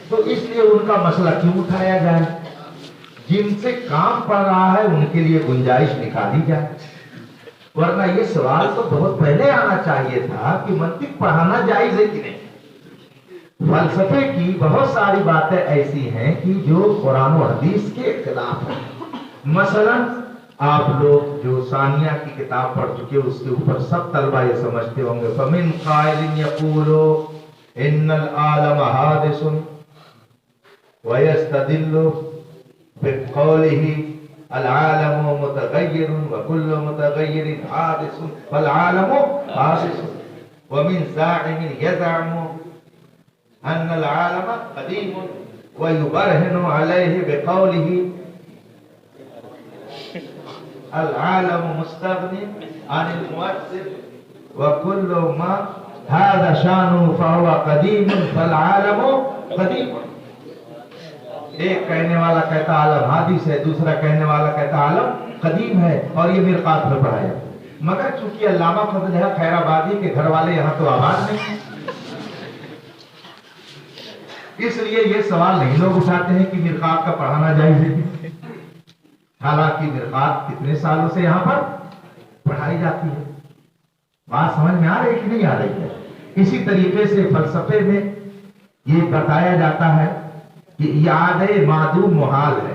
Speaker 3: تو اس لیے ان کا مسئلہ کیوں اٹھایا جائے؟ جن سے کام پڑ رہا ہے ان کے لیے گنجائش نکالی جائے. ورنہ یہ سوال تو بہت پہلے آنا چاہیے تھا کہ منطق پڑھانا جائز ہے کہ نہیں. فلسفے کی بہت ساری باتیں ایسی ہیں کہ جو قرآن و حدیث کے خلاف ہیں. مثلا آپ لوگ جو ثانیہ کی کتاب پڑھ چکے اس کے اوپر سب طلبہ یہ سمجھتے ہوں گے فَمِنْ قَائِلٍ يَقُولُ إِنَّ الْعَالَمَ حَادِثٌ وَيَسْتَدِلُّ بِقَوْلِهِ العالم متغیر وكل متغیر حادث فالعالم حادث ومن زاعم يزعم ان العالم قدیم ويبرهن عليه بقوله العالم مستغنی عن المؤثر وكل ما هذا شانه فهو قدیم فالعالم قدیم. ایک کہنے والا کہتا عالم حادث ہے، دوسرا کہنے والا کہتا عالم قدیم ہے، اور یہ مرقات میں پڑھایا. مگر چونکہ علامہ فضل ہے خیر آبادی کے گھر والے یہاں تو آباد نہیں ہیں، اس لیے یہ سوال نہیں لوگ اٹھاتے ہیں کہ مرقات کا پڑھانا جائز ہے. حالانکہ مرقات کتنے سالوں سے یہاں پر پڑھائی جاتی ہے. بات سمجھ میں آ رہی ہے کہ نہیں آ رہی ہے؟ اسی طریقے سے فلسفے میں یہ بتایا جاتا ہے کہ یاد معدوم محال ہے.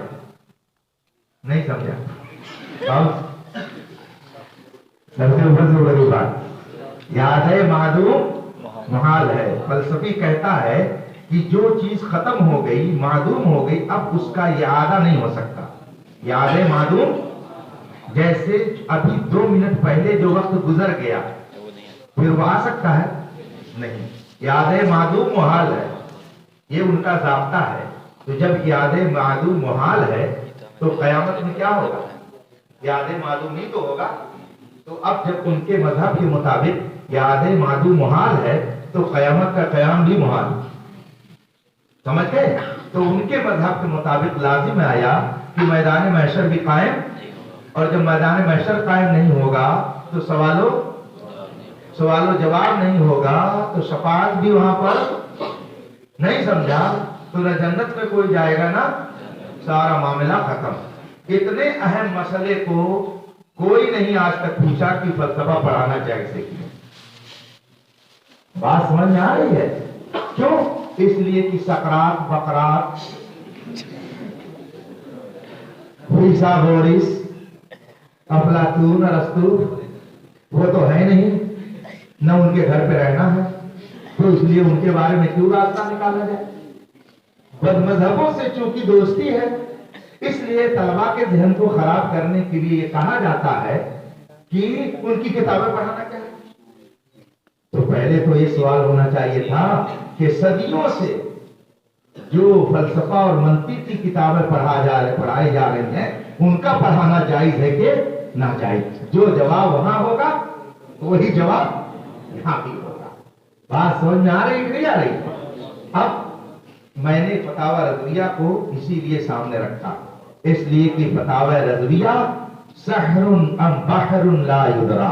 Speaker 3: نہیں سمجھا؟ یاد معدوم محال ہے. فلسفی کہتا ہے کہ جو چیز ختم ہو گئی، معدوم ہو گئی، اب اس کا اعادہ نہیں ہو سکتا. یاد معدوم جیسے ابھی 2 منٹ پہلے جو وقت گزر گیا پھر وہ آ سکتا ہے؟ نہیں. یاد معدوم محال ہے، یہ ان کا ضابطہ ہے. تو جب یاد معدوم محال ہے تو قیامت میں کیا ہوگا؟ یاد معدوم نہیں تو ہوگا. تو اب جب ان کے مذہب کے مطابق یاد معدوم محال ہے تو قیامت کا قیام بھی محال. سمجھ گئے؟ تو ان کے مذہب کے مطابق لازم آیا کہ میدان محشر بھی قائم، اور جب میدان محشر قائم نہیں ہوگا تو سوال و جواب نہیں ہوگا، تو شفاعت بھی وہاں پر نہیں. سمجھا؟ تو نہ جنت میں کوئی جائے گا، نہ سارا معاملہ ختم. اتنے اہم مسئلے کو کوئی نہیں آج تک پوچھا کہ فلسفہ پڑھانا چاہیے کہ نہیں. بات سمجھ میں آ رہی ہے؟ کیوں؟ اس لیے کہ سقراط، بقراط، فیثاغورس، افلاطون، ارسطو وہ تو ہے نہیں، نہ ان کے گھر پہ رہنا ہے، تو اس لیے ان کے بارے میں کیوں راستہ نکالا جائے؟ بد مذہبوں سے چونکہ دوستی ہے، اس لیے طلبا کے ذہن کو خراب کرنے کے لیے یہ کہا جاتا ہے کہ ان کی کتابیں پڑھانا چاہیے. تو پہلے تو یہ سوال ہونا چاہیے تھا کہ صدیوں سے جو فلسفہ اور منطق کی کتابیں پڑھائی جا رہی ہیں ان کا پڑھانا جائز ہے کہ ناجائز. جو جواب وہاں ہوگا وہی جواب یہاں بھی ہوگا. بات سمجھ میں آ رہی کہ نہیں آ رہی؟ اب میں نے فتاوی رضویہ کو اسی لیے سامنے رکھا، اس لیے کہ فتاوی رضویہ سحر ام بحر لا یدرا.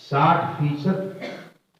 Speaker 3: 60%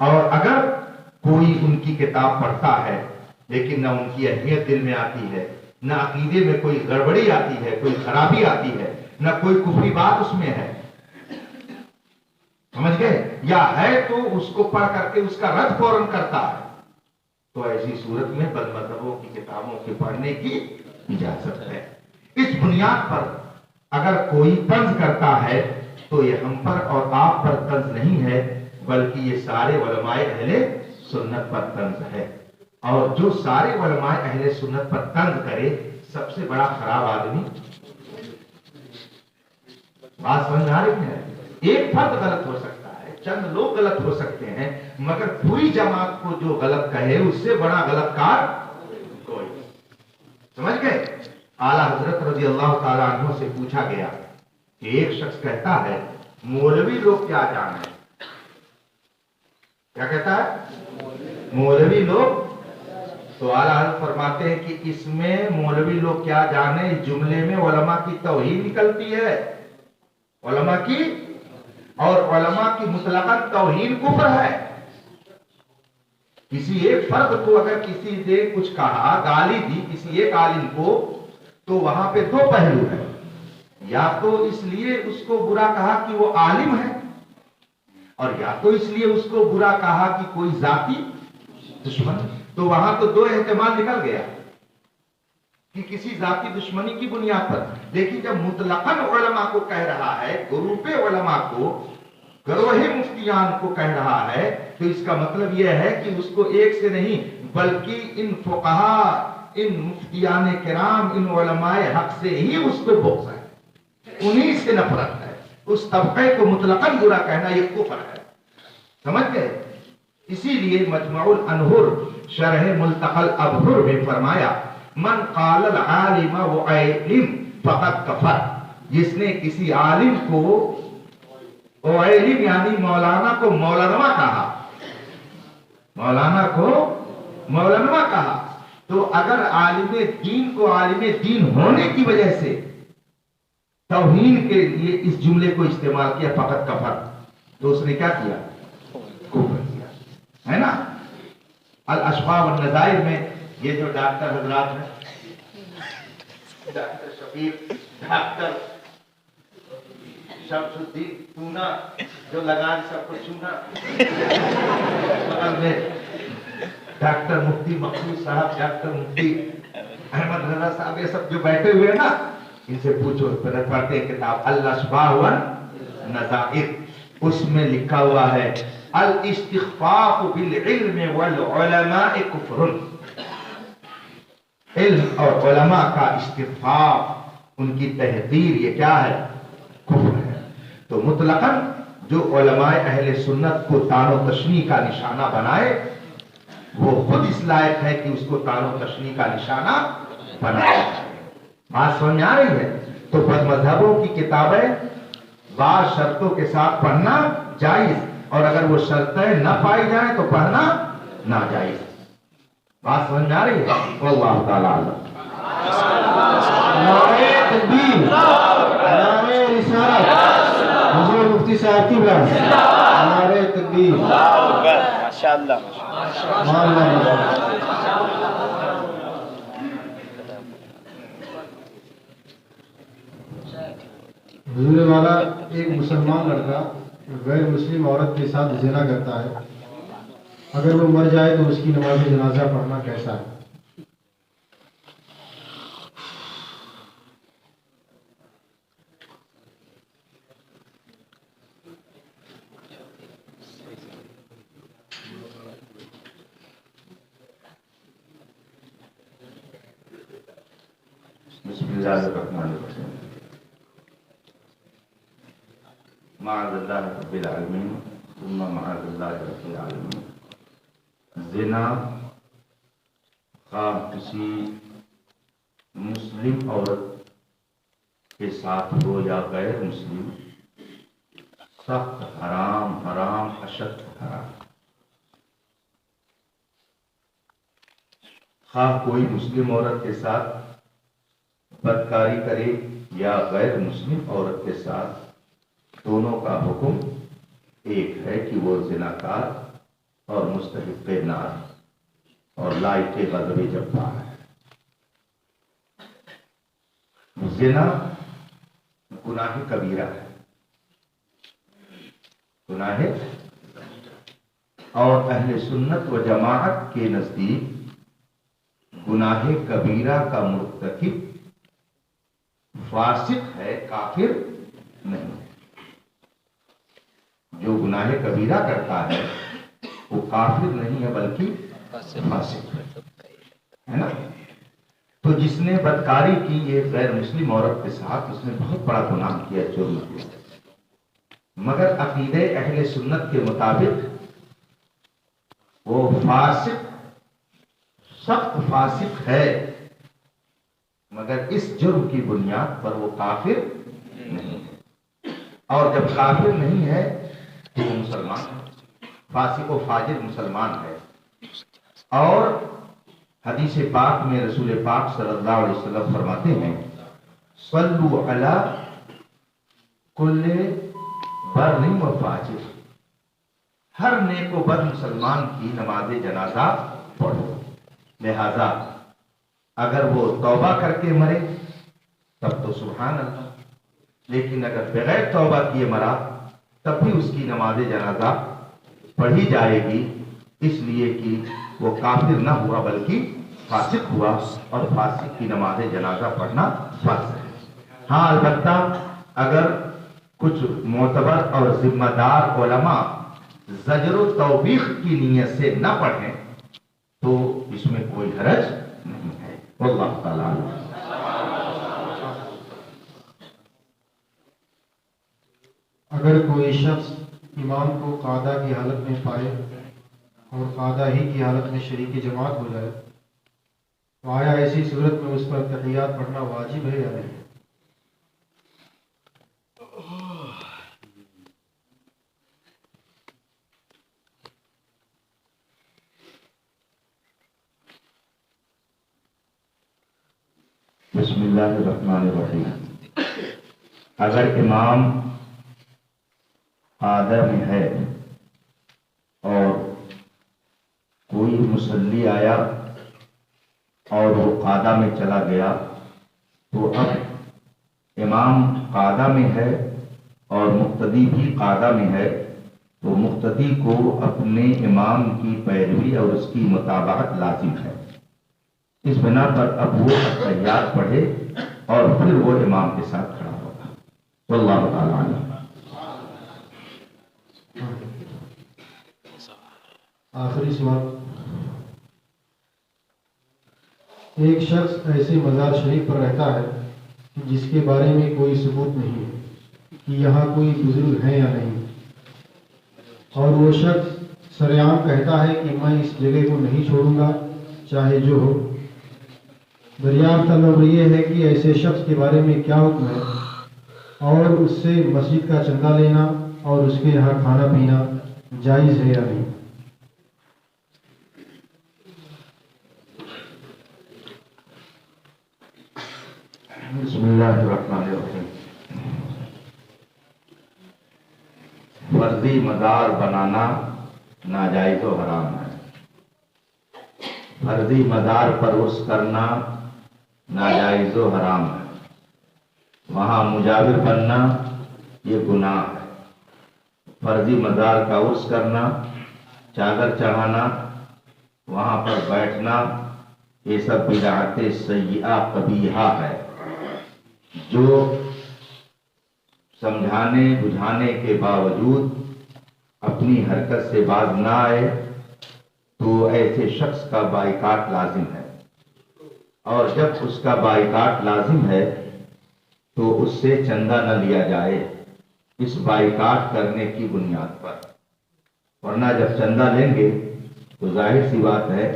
Speaker 3: اور اگر کوئی ان کی کتاب پڑھتا ہے لیکن نہ ان کی اہمیت دل میں آتی ہے، نہ عقیدے میں کوئی گڑبڑی آتی ہے، کوئی خرابی آتی ہے، نہ کوئی کفری بات اس میں ہے، سمجھ گئے، یا ہے تو اس کو پڑھ کر کے اس کا رد فوراً کرتا ہے، تو ایسی صورت میں بد مذہبوں کی کتابوں کے پڑھنے کی اجازت ہے۔ اس بنیاد پر اگر کوئی طنز کرتا ہے تو یہ ہم پر اور آپ پر طنز نہیں ہے، بلکہ یہ سارے علماء اہل سنت پر طنز ہے، اور جو سارے علماء اہل سنت پر طنز کرے سب سے بڑا خراب آدمی، بات سمجھ آ رہی ہے؟ ایک فرد غلط ہو سکتا ہے، چند لوگ غلط ہو سکتے ہیں، مگر پوری جماعت کو جو غلط کہے اس سے بڑا غلط کار کوئی، سمجھ گئے؟ اعلیٰ حضرت رضی اللہ تعالیٰ عنہ سے پوچھا گیا کہ ایک شخص کہتا ہے مولوی لوگ کیا جانے، کیا کہتا ہے مولوی لوگ، تو اعلیٰ حضرت فرماتے ہیں کہ اس میں مولوی لوگ کیا جانے اس جملے میں علماء کی توہین نکلتی ہے، علماء کی، اور علماء کی مطلقاً توہین کفر ہے۔ کسی ایک فرد کو اگر کسی نے کچھ کہا، گالی دی کسی ایک عالم کو، تو وہاں پہ دو پہلو ہیں، یا تو اس لیے اس کو برا کہا کہ وہ عالم ہے، اور یا تو اس لیے اس کو برا کہا کہ کوئی ذاتی دشمن، تو وہاں تو دو احتمال نکل گیا کہ کسی ذاتی دشمنی کی بنیاد پر۔ لیکن جب مطلقاً علماء کو کہہ رہا ہے، گروپ علماء کو، گروہ مفتیان کو کہہ رہا ہے، تو اس کا مطلب یہ ہے کہ اس کو ایک سے نہیں بلکہ ان فقہا، ان مفتیان کرام، ان علماء حق سے ہی اس کو بغض ہے، انہی سے نفرت ہے، اس طبقے کو مطلقاً برا کہنا یہ کفر ہے، سمجھ گئے؟ اسی لیے مجمع الانہر شرح ملتقى الابہر میں فرمایا من قال العالم وعلم فقد کفر، جس نے کسی عالم کو علم یعنی مولانا کو مولانا کہا، مولانا کو مولانا کہا، تو اگر عالم دین کو عالم دین ہونے کی وجہ سے توہین کے لیے اس جملے کو استعمال کیا فقط کفر، تو اس نے کیا کیا؟ کفر کیا، ہے نا؟ الاشفاء والنظائر میں یہ جو ڈاکٹر حضرات ہیں، ڈاکٹر شفیق، ڈاکٹر شمس الدین پونا، جو لگان سب کو چونا، بغل میں ڈاکٹر مفتی مقصود صاحب، ڈاکٹر مفتی احمد رضا صاحب، یہ سب جو بیٹھے ہوئے نا، ان سے پوچھو، پڑھتے ہیں کتاب الاشفاء والنظائر، اس میں لکھا ہوا ہے الاستخفاف بالعلم والعلماء کفر، علم اور علماء کا استخفاف، ان کی تحقیر، یہ کیا ہے؟ کفر ہے۔ تو مطلقاً جو علماء اہل سنت کو طعن و تشنیع کا نشانہ بنائے وہ خود اس لائق ہے کہ اس کو طعن و تشنیع کا نشانہ بنائے۔ بات سمجھ میں آ رہی ہے؟ تو بد مذہبوں کی کتابیں بعض شرطوں کے ساتھ پڑھنا جائز، اور اگر وہ شرطیں نہ پائی جائیں تو پڑھنا ناجائز۔ بات سمجھ میں آ رہی ہے؟ واللہ تعالی اعلم۔
Speaker 4: نعرہ تکبیر، نعرہ رسالت، حضور مفتی صاحب کی بات، نعرہ تکبیر،
Speaker 5: ماشاءاللہ
Speaker 4: حضور والا، ایک مسلمان لڑکا غیر مسلم عورت کے ساتھ زنا کرتا ہے، اگر وہ مر جائے تو اس کی نماز جنازہ پڑھنا کیسا ہے؟
Speaker 2: بسم اللہ الرحمن الرحیم، معاذ اللہ رب العالمین ثم معاذ اللہ رب العالمین۔ زنا خواہ کسی مسلم عورت کے ساتھ ہو یا غیر مسلم، سخت حرام، حرام اشد حرام۔ خواہ کوئی مسلم عورت کے ساتھ بدکاری کرے یا غیر مسلم عورت کے ساتھ، دونوں کا حکم ایک ہے کہ وہ زناکار
Speaker 3: اور مستحق نار اور لائق غضب جبار ہے۔ زنا گناہ کبیرہ ہے، گناہ، اور اہل سنت و جماعت کے نزدیک گناہ کبیرہ کا مرتکب فاسق ہے، کافر نہیں ہے۔ جو گناہ کبیرہ کرتا ہے وہ کافر نہیں ہے بلکہ فاسق ہے نا۔ تو جس نے بدکاری کی ایک غیر مسلم عورت کے ساتھ، اس نے بہت بڑا گناہ کیا، جرم کیا، مگر عقیدہ اہل سنت کے مطابق وہ فاسق، سخت فاسق ہے، مگر اس جرم کی بنیاد پر وہ کافر نہیں ہے۔ اور جب کافر نہیں ہے تو وہ مسلمان ہے، فاسق و فاجر مسلمان ہے۔ اور حدیث پاک میں رسول پاک صلی اللہ علیہ وسلم فرماتے ہیں صلو علی کل بر و فاجر، ہر نیک و بد مسلمان کی نماز جنازہ پڑھو۔ لہذا اگر وہ توبہ کر کے مرے تب تو سبحان اللہ، لیکن اگر بغیر توبہ کیے مرا تب بھی اس کی نماز جنازہ پڑھی جائے گی، اس لیے کہ وہ کافر نہ ہوا بلکہ فاسق ہوا، اور فاسق کی نماز جنازہ پڑھنا فرض ہے۔ ہاں البتہ اگر کچھ معتبر اور ذمہ دار علماء زجر و توبیخ کی نیت سے نہ پڑھیں تو اس میں کوئی حرج نہیں ہے، واللہ تعالیٰ عنہ۔
Speaker 4: اگر کوئی شخص امام کو قعدہ کی حالت میں پائے اور قعدہ ہی کی حالت میں شریک جماعت ہو جائے تو آیا ایسی صورت میں اس پر تحیات پڑھنا واجب ہے یا نہیں؟
Speaker 3: بسم اللہ الرحمن الرحیم۔ اگر امام قعدہ میں ہے اور کوئی مصلی آیا اور وہ قعدہ میں چلا گیا تو اب امام قعدہ میں ہے اور مقتدی بھی قعدہ میں ہے، تو مقتدی کو اپنے امام کی پیروی اور اس کی مطابقت لازم ہے۔ اس بنا پر اب وہ تحیات پڑھے اور پھر وہ امام کے ساتھ کھڑا ہوگا، واللہ تعالی عنہ۔
Speaker 4: آخری سوال، ایک شخص ایسے مزار شریف پر رہتا ہے جس کے بارے میں کوئی ثبوت نہیں ہے کہ یہاں کوئی بزرگ ہیں یا نہیں، اور وہ شخص سرعام کہتا ہے کہ میں اس جگہ کو نہیں چھوڑوں گا چاہے جو ہو۔ دریافت طلب یہ ہے کہ ایسے شخص کے بارے میں کیا حکم ہے، اور اس سے مسجد کا چندہ لینا اور اس کے یہاں کھانا پینا جائز ہے یا نہیں؟
Speaker 3: بسم اللہ الرحمن الرحیم۔ فرضی مزار بنانا ناجائز و حرام ہے، فرضی مزار پر عرس کرنا ناجائز و حرام ہے، وہاں مجاور بننا یہ گناہ ہے۔ فرضی مزار کا عرس کرنا، چادر چڑھانا، وہاں پر بیٹھنا، یہ سب بدعت سیئہ قبیحہ ہے۔ جو سمجھانے بجھانے کے باوجود اپنی حرکت سے باز نہ آئے تو ایسے شخص کا بائیکاٹ لازم ہے، اور جب اس کا بائیکاٹ لازم ہے تو اس سے چندہ نہ لیا جائے اس بائیکاٹ کرنے کی بنیاد پر، ورنہ جب چندہ لیں گے تو ظاہر سی بات ہے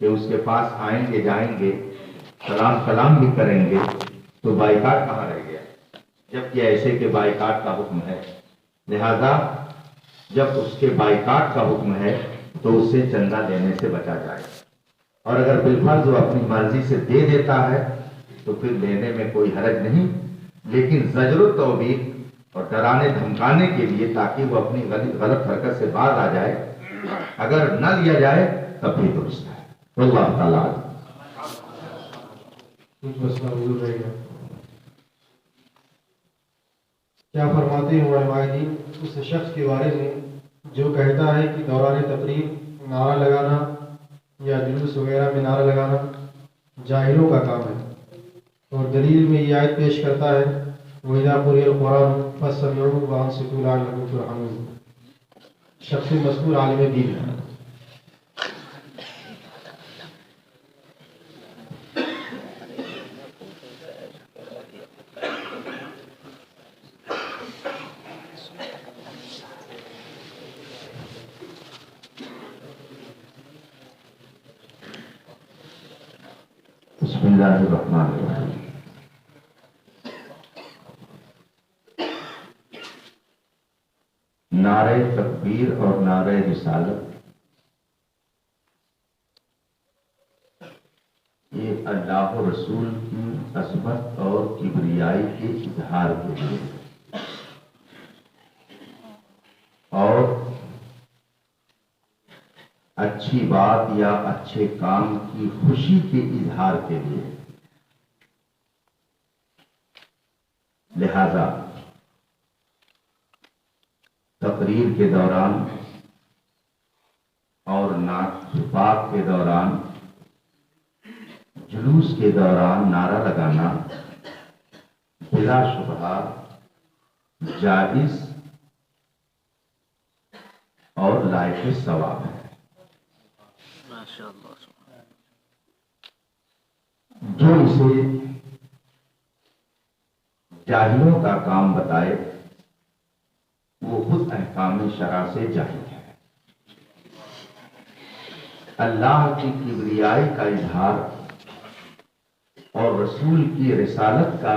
Speaker 3: کہ اس کے پاس آئیں گے، جائیں گے، سلام کلام بھی کریں گے، تو بائیکاٹ کہاں رہ گیا؟ جبکہ ایسے کے بائیکاٹ کا حکم ہے۔ لہذا جب اس کے بائیکاٹ کا حکم ہے تو اس سے چندہ لینے سے بچا جائے، اور اگر بالفرض وہ اپنی مرضی سے دے دیتا ہے تو پھر لینے میں کوئی حرج نہیں، لیکن زجر و توبیخ اور ڈرانے دھمکانے کے لیے تاکہ وہ اپنی غلط حرکت سے باز آ جائے، اگر نہ لیا جائے تب بھی درست ہے. اللہ تعالیٰ
Speaker 4: کچھ مسئلہ حضور رہے گا. کیا فرماتے ہیں علماء دین اس شخص کے بارے میں جو کہتا ہے کہ دوران تقریر نعرہ لگانا یا جلوس وغیرہ میں نعرہ لگانا جاہلوں کا کام ہے، اور دلیل میں یہ آیت پیش کرتا ہے وَإِذَا قُرِئَ الْقُرْآنُ فَاسْتَمِعُوا وَأَنصِتُوا لَعَلَّكُمْ تُرْحَمُونَ. شخص مذکور عالم دین ہے.
Speaker 2: بسم اللہ الرحمن الرحیم. نعرہ تکبیر اور نعرہ رسالت یہ اللہ و رسول کی عظمت اور کبریائی کے اظہار کے لیے اور اچھی بات یا اچھے کام کی خوشی کے اظہار کے لیے. لہذا تقریر کے دوران اور نعت پاک کے دوران جلوس کے دوران نعرہ لگانا بلا شبہ جائز اور لائق ثواب ہے. جو اسے جاہلوں کا کام بتائے وہ خود احکام شرع سے جاہل ہے. اللہ کی کبریائی کا اظہار اور رسول کی رسالت کا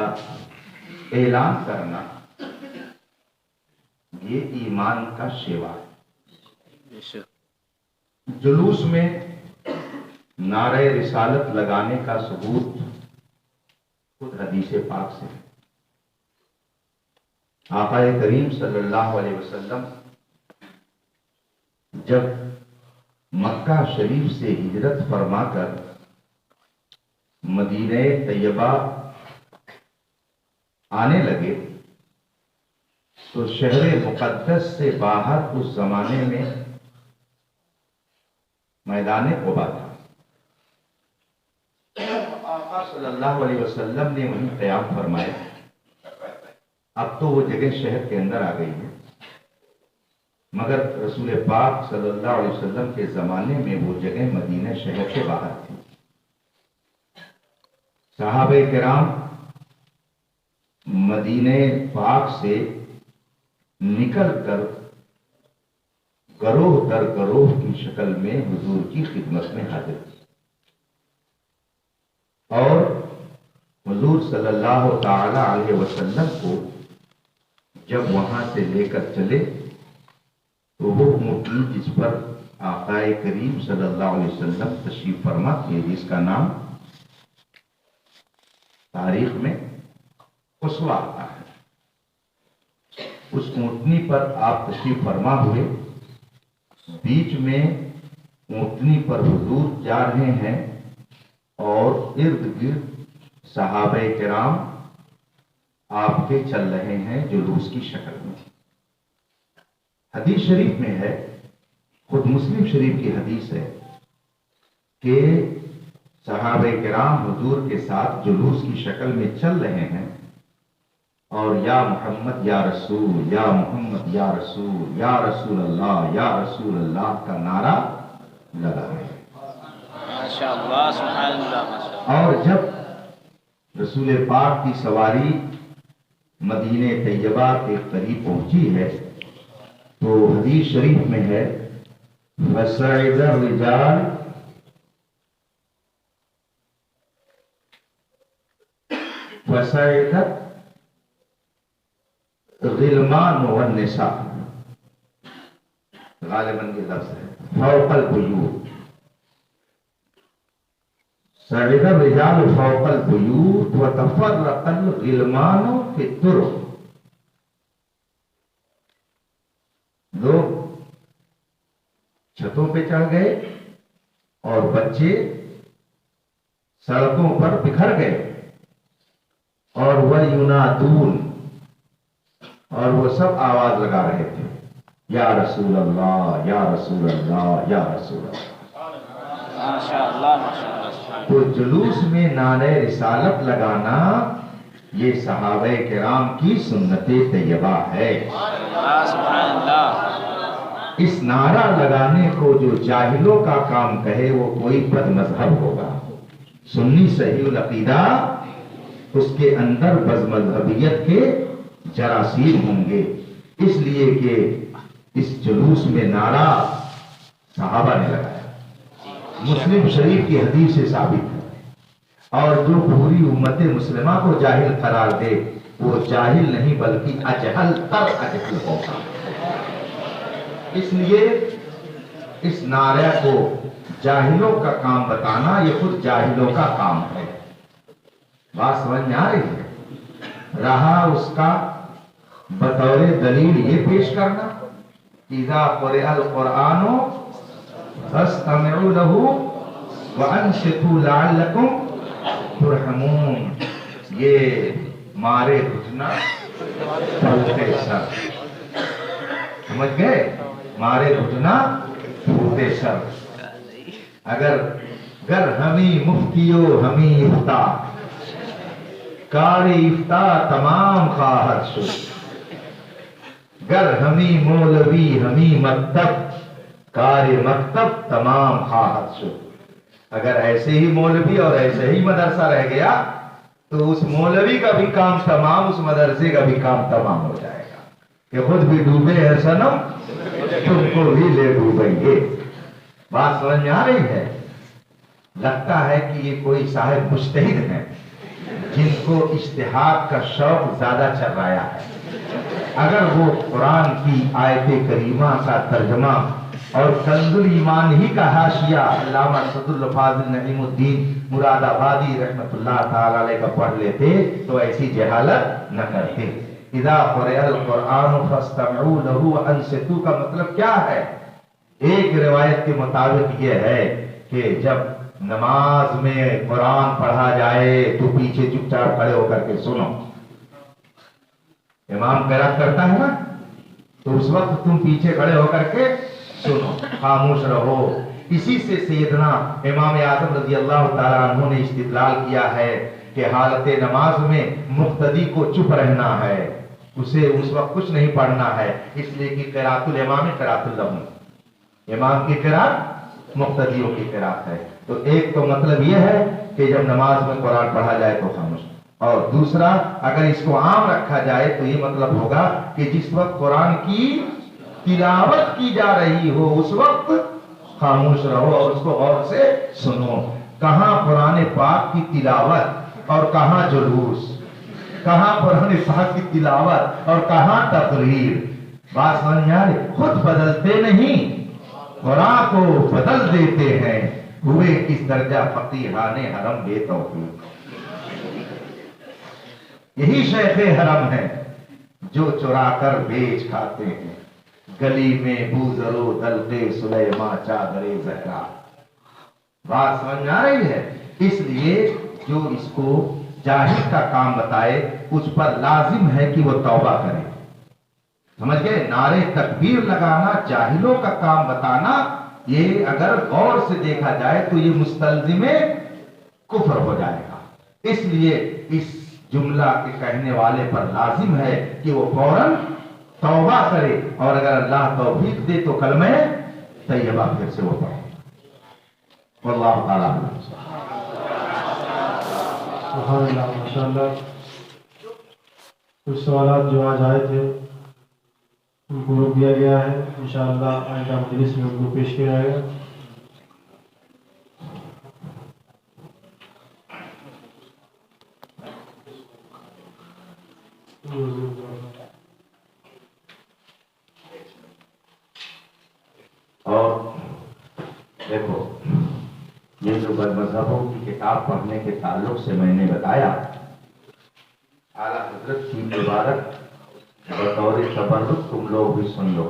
Speaker 2: اعلان کرنا یہ ایمان کا شیوا ہے. جلوس میں نعرہ رسالت لگانے کا ثبوت خود حدیث پاک سے ہے. آقا کریم صلی اللہ علیہ وسلم جب مکہ شریف سے ہجرت فرما کر مدینہ طیبہ آنے لگے تو شہر مقدس سے باہر اس زمانے میں میدان قبا تھا. آقا صلی اللہ علیہ وسلم نے وہیں قیام فرمایا. اب تو وہ جگہ شہر کے اندر آ گئی ہے، مگر رسول پاک صلی اللہ علیہ وسلم کے زمانے میں وہ جگہ مدینہ شہر کے باہر تھی. صحابہ کرام مدینہ پاک سے نکل کر گروہ در گروہ کی شکل میں حضور کی خدمت میں حاضر تھی، اور حضور صلی اللہ تعالی علیہ وسلم کو جب وہاں سے لے کر چلے تو وہ اونٹنی جس پر آقا کریم صلی اللہ علیہ وسلم تشریف فرما تھے، جس کا نام تاریخ میں قصوہ آتا ہے، اس اونٹنی پر آپ تشریف فرما ہوئے. بیچ میں اونٹنی پر حضور جا رہے ہیں اور ارد گرد صحابہ کرام آپ کے چل رہے ہیں جلوس کی شکل میں. حدیث شریف میں ہے، خود مسلم شریف کی حدیث ہے کہ صحابہ کرام حضور کے ساتھ جلوس کی شکل میں چل رہے ہیں اور یا محمد یا رسول، یا محمد یا رسول، یا رسول اللہ، یا رسول اللہ کا نعرہ لگا رہے ہیں.
Speaker 5: ماشاءاللہ سبحان اللہ ماشاءاللہ.
Speaker 2: اور جب رسول پاک کی سواری مدینہ طیبہ کے قریب پہنچی ہے تو حدیث شریف میں ہے فَصَعِدَ الرِّجَالُ فَصَعِدَتْ الغِلْمَانُ وَالنِّسَاءُ، غالباً یہ لفظ ہے فوق البیوت. صعد الرجال فوق البیوت وتفرق الغلمان فی الطرق. لوگ
Speaker 3: پہ چڑھ گئے اور بچے سڑکوں پر بکھر گئے اور وَيُنَادُونَ اور وہ سب آواز لگا رہے تھے یا رسول اللہ یا رسول اللہ یا رسول اللہ.
Speaker 5: ماشاء اللہ ماشاء اللہ.
Speaker 3: تو جلوس میں نعرہ رسالت لگانا یہ صحابہ کرام کی سنت طیبہ ہے.
Speaker 5: سبحان اللہ.
Speaker 3: اس نعرہ لگانے کو جو جاہلوں کا کام کہے وہ کوئی بد مذہب ہوگا. سنی صحیح العقیدہ اس کے اندر بد مذہبیت کے جراثیم ہوں گے، اس لیے کہ اس جلوس میں نعرہ صحابہ نے لگایا. مسلم شریف کی حدیث سے ثابت ہے. اور جو پوری امت مسلمہ کو جاہل قرار دے وہ جاہل نہیں بلکہ اجہل تر اجہل ہوگا. اس لیے اس نعرہ کو جاہلوں کا کام بتانا یہ خود جاہلوں کا کام ہے. بات سمجھ میں آ رہی ہے؟ رہا اس کا بطور دلیل یہ پیش کرنا اذا قرئ القرآن فاستمعوا له وانصتوا لعلكم ترحمون. یہ مارے گھٹنا پھوٹے سر. سمجھ گئے؟ مارے گھٹنا پھوٹے سر. اگر ہمیں مفتیو ہمیں افتا کاری افتا تمام خواہد شد. گر ہمیں مولوی ہمیں مکتب کار مکتب تمام خواہد شد. اگر ایسے ہی مولوی اور ایسے ہی مدرسہ رہ گیا تو اس مولوی کا بھی کام تمام، اس مدرسے کا بھی کام تمام ہو جائے گا کہ خود بھی ڈوبے ہیں صنم تم کو بھی لے ڈوبیں گے. بات سمجھ میں آ رہی ہے؟ لگتا ہے کہ یہ کوئی صاحب مجتہد ہیں جن کو اجتہاد کا شوق زیادہ چل رہا ہے. اگر وہ قرآن کی آیت کریمہ کا ترجمہ اور کنز الایمان ہی کا حاشیہ علامہ صدر الفاضل نعیم الدین مراد آبادی رحمۃ اللہ تعالی علیہ کا پڑھ لیتے تو ایسی جہالت نہ کرتے. اذا قرئ القرآن فاستمعوا له وانصتوا کا مطلب کیا ہے؟ ایک روایت کے مطابق یہ ہے کہ جب نماز میں قرآن پڑھا جائے تو پیچھے چپ چاپ کھڑے ہو کر کے سنو. امام قرات کرتا ہے نا تو اس وقت تم پیچھے کھڑے ہو کر کے سنو، خاموش رہو. اسی سے سیدنا امام اعظم رضی اللہ تعالیٰ عنہ نے استدلال کیا ہے کہ حالت نماز میں مقتدی کو چپ رہنا ہے، اسے اس وقت کچھ نہیں پڑھنا ہے، اس لیے کہ قرات الامام قرات اللہم، امام کی قرات مقتدیوں کی قرات ہے. تو ایک تو مطلب یہ ہے کہ جب نماز میں قرآن پڑھا جائے تو خاموش، اور دوسرا اگر اس کو عام رکھا جائے تو یہ مطلب ہوگا کہ جس وقت قرآن کی تلاوت کی جا رہی ہو اس وقت خاموش رہو اور اس کو غور سے سنو. کہاں قرآن پاک کی تلاوت اور کہاں جلوس، کہاں قرآن پاک کی تلاوت اور کہاں تقریر. بات سمجھ میں آ رہی؟ خود بدلتے نہیں، قرآن کو بدل دیتے ہیں. ہوئے کس درجہ فقیہان حرم بے توفیق. یہی شیخ حرم ہے جو چرا کر بیچ کھاتے ہیں گلی میں بوزر و دلقے سلیماں چادر زہرا. بات سمجھ میں آ رہی ہے؟ اس لیے جو اس کو جاہل کا کام بتائے اس پر لازم ہے کہ وہ توبہ کرے. سمجھ گئے؟ نعرے تکبیر لگانا جاہلوں کا کام بتانا یہ اگر غور سے دیکھا جائے تو یہ مستلزم کفر ہو جائے گا. اس لیے اس جملہ کے کہنے والے پر لازم ہے کہ وہ فوراً توبہ کرے اور اگر اللہ توفیق دے تو کلمہ طیبہ پھر سے وہ پڑھے. واللہ تعالیٰ
Speaker 4: سبحان اللہ ماشاءاللہ. کچھ سوالات جو آج آئے تھے ان کو روک دیا گیا ہے، انشاءاللہ آئندہ مجلس میں ان کو پیش کیا جائے گا.
Speaker 3: اور دیکھو یہ جو بد مذہبوں کی کتاب پڑھنے کے تعلق سے میں نے بتایا، اعلیٰ حضرت کی عبارت بطور تبرک تم لوگ بھی سن لو.